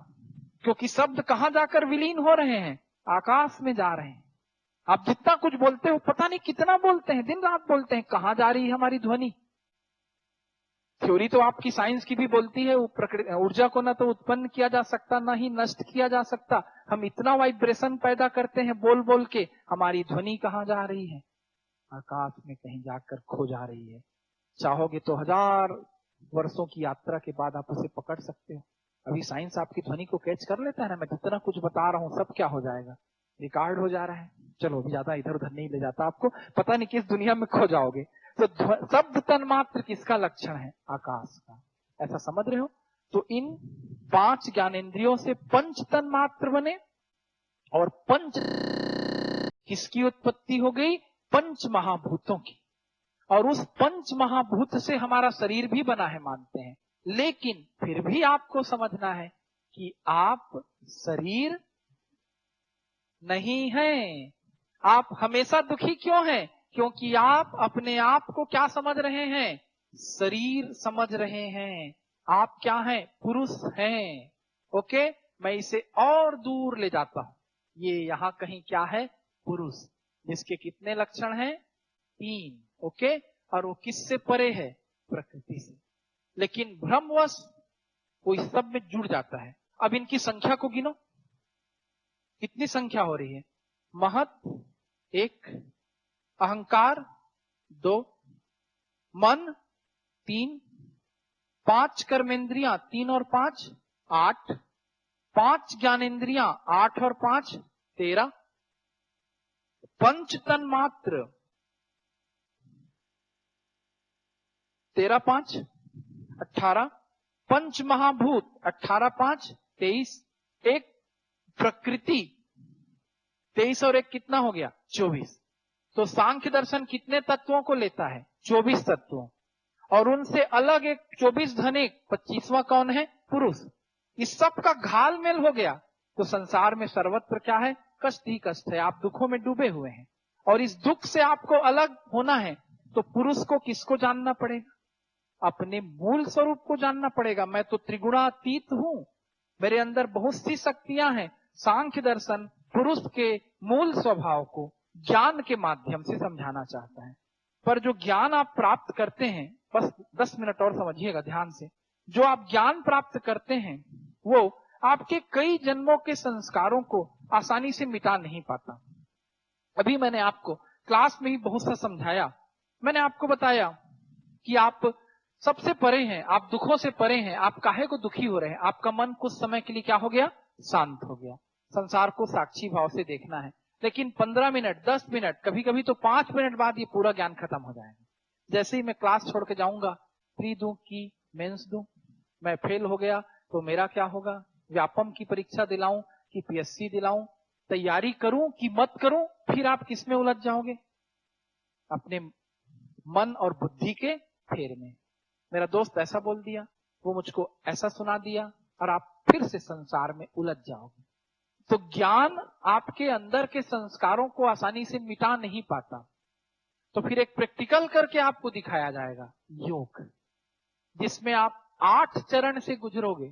क्योंकि शब्द कहां जाकर विलीन हो रहे हैं? आकाश में जा रहे हैं। आप जितना कुछ बोलते हो, पता नहीं कितना बोलते हैं, दिन रात बोलते हैं, कहां जा रही है हमारी ध्वनि? थ्योरी तो आपकी साइंस की भी बोलती है ऊर्जा को ना तो उत्पन्न किया जा सकता, ना ही नष्ट किया जा सकता। हम इतना वाइब्रेशन पैदा करते हैं बोल बोल के, हमारी ध्वनि कहां जा रही है? आकाश में कहीं जाकर खो जा रही है। चाहोगे तो 1000 वर्षों की यात्रा के बाद आप उसे पकड़ सकते हो। अभी साइंस आपकी ध्वनि को कैच कर लेता है ना। मैं जितना कुछ बता रहा हूं सब क्या हो जाएगा? रिकॉर्ड हो जा रहा है। चलो अभी ज्यादा इधर उधर नहीं ले जाता आपको, पता नहीं किस दुनिया में खो जाओगे। तो शब्द तन्मात्र किसका लक्षण है? आकाश का। ऐसा समझ रहे हो? तो इन 5 ज्ञानेंद्रियों से पंच तन्मात्र बने, और पंच किसकी उत्पत्ति हो गई? पंच महाभूतों की। और उस पंच महाभूत से हमारा शरीर भी बना है मानते हैं, लेकिन फिर भी आपको समझना है कि आप शरीर नहीं हैं। आप हमेशा दुखी क्यों हैं? क्योंकि आप अपने आप को क्या समझ रहे हैं? शरीर समझ रहे हैं। आप क्या हैं? पुरुष हैं। ओके, मैं इसे और दूर ले जाता हूं। ये यहां कहीं क्या है? पुरुष, जिसके कितने लक्षण हैं? 3। ओके, और वो किससे परे है? प्रकृति से। लेकिन भ्रमवश वो इस सब में जुड़ जाता है। अब इनकी संख्या को गिनो, कितनी संख्या हो रही है? महत 1, अहंकार 2, मन 3, 5 कर्मेंद्रियां 3 और 5 8, 5 ज्ञानेंद्रियां 8 और 5 13, पंच तन्मात्र 13 5 18, पंच महाभूत 18 5 23, एक प्रकृति 23 और 1 कितना हो गया? 24। तो सांख्य दर्शन कितने तत्वों को लेता है? 24 तत्वों। और उनसे अलग एक 24 धन 1, 25वां कौन है? पुरुष। इस सब का घाल मेल हो गया तो संसार में सर्वत्र क्या है? कष्ट ही कष्ट है। आप दुखों में डूबे हुए हैं, और इस दुख से आपको अलग होना है तो पुरुष को किसको जानना पड़ेगा? अपने मूल स्वरूप को जानना पड़ेगा। मैं तो त्रिगुणातीत हूं, मेरे अंदर बहुत सी शक्तियां हैं। सांख्य दर्शन पुरुष के मूल स्वभाव को ज्ञान के माध्यम से समझाना चाहता है। पर जो ज्ञान आप प्राप्त करते हैं, बस 10 मिनट और समझिएगा ध्यान से, जो आप ज्ञान प्राप्त करते हैं वो आपके कई जन्मों के संस्कारों को आसानी से मिटा नहीं पाता। अभी मैंने आपको क्लास में ही बहुत सा समझाया। मैंने आपको बताया कि आप सबसे परे हैं, आप दुखों से परे हैं। आप काहे को दुखी हो रहे हैं? आपका मन कुछ समय के लिए क्या हो गया? शांत हो गया। संसार को साक्षी भाव से देखना है। लेकिन 15 मिनट, 10 मिनट, कभी कभी तो 5 मिनट बाद ये पूरा ज्ञान खत्म हो जाएगा। जैसे ही मैं क्लास छोड़ के जाऊंगा, प्री दूं कि मेंस दूं, मैं फेल हो गया तो मेरा क्या होगा? व्यापम की परीक्षा दिलाऊं कि पीएससी दिलाऊं, तैयारी करूं कि मत करूं? फिर आप किस में उलझ जाओगे? अपने मन और बुद्धि के फेर में। मेरा दोस्त ऐसा बोल दिया, वो मुझको ऐसा सुना दिया, और आप फिर से संसार में उलझ जाओगे। तो ज्ञान आपके अंदर के संस्कारों को आसानी से मिटा नहीं पाता। तो फिर एक प्रैक्टिकल करके आपको दिखाया जाएगा, योग, जिसमें आप 8 चरण से गुजरोगे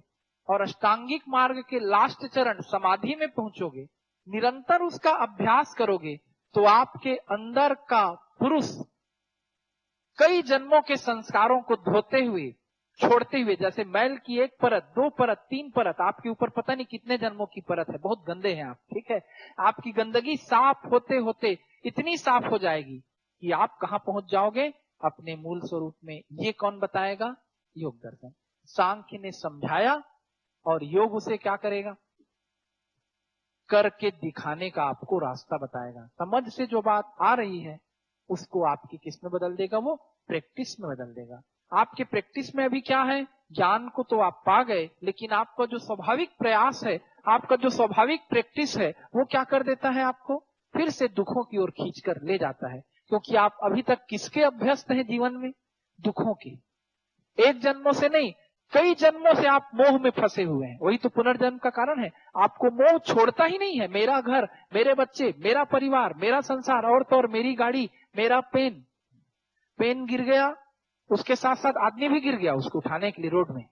और अष्टांगिक मार्ग के लास्ट चरण समाधि में पहुंचोगे। निरंतर उसका अभ्यास करोगे तो आपके अंदर का पुरुष कई जन्मों के संस्कारों को धोते हुए, छोड़ते हुए, जैसे मैल की 1 परत, 2 परत, 3 परत, आपके ऊपर पता नहीं कितने जन्मों की परत है, बहुत गंदे हैं आप, ठीक है। आपकी गंदगी साफ होते होते इतनी साफ हो जाएगी कि आप कहां पहुंच जाओगे? अपने मूल स्वरूप में। ये कौन बताएगा? योग दर्शन। सांख्य ने समझाया और योग उसे क्या करेगा? करके दिखाने का आपको रास्ता बताएगा। समझ से जो बात आ रही है उसको आपकी किस में बदल देगा? वो प्रैक्टिस में बदल देगा। आपके प्रैक्टिस में अभी क्या है? ज्ञान को तो आप पा गए, लेकिन आपका जो स्वाभाविक प्रयास है, आपका जो स्वाभाविक प्रैक्टिस है, वो क्या कर देता है? आपको फिर से दुखों की ओर खींच कर ले जाता है। क्योंकि आप अभी तक किसके अभ्यस्त हैं जीवन में? दुखों के। एक जन्मों से नहीं, कई जन्मों से आप मोह में फंसे हुए हैं। वही तो पुनर्जन्म का कारण है। आपको मोह छोड़ता ही नहीं है। मेरा घर, मेरे बच्चे, मेरा परिवार, मेरा संसार, और तो और मेरी गाड़ी, मेरा पेन। पेन गिर गया, उसके साथ साथ आदमी भी गिर गया उसको उठाने के लिए रोड में।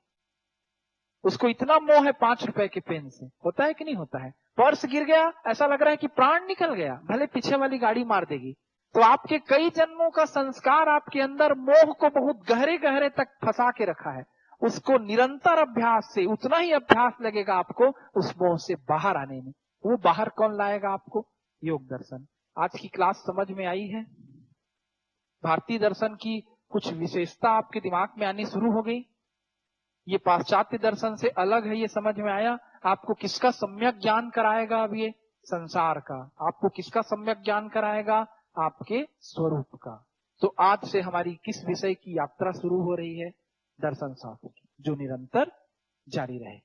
उसको इतना मोह है 5 रुपए के पेन से। होता है कि नहीं होता है? पर्स गिर गया, ऐसा लग रहा है कि प्राण निकल गया, भले पीछे वाली गाड़ी मार देगी। तो आपके कई जन्मों का संस्कार आपके अंदर मोह को बहुत गहरे गहरे तक फंसा के रखा है। उसको निरंतर अभ्यास से, उतना ही अभ्यास लगेगा आपको उस मोह से बाहर आने में। वो बाहर कौन लाएगा आपको? योग दर्शन। आज की क्लास समझ में आई है? भारतीय दर्शन की कुछ विशेषता आपके दिमाग में आनी शुरू हो गई। ये पाश्चात्य दर्शन से अलग है, ये समझ में आया। आपको किसका सम्यक ज्ञान कराएगा? अब ये संसार का। आपको किसका सम्यक ज्ञान कराएगा? आपके स्वरूप का। तो आज से हमारी किस विषय की यात्रा शुरू हो रही है? दर्शन शास्त्र की, जो निरंतर जारी रहे।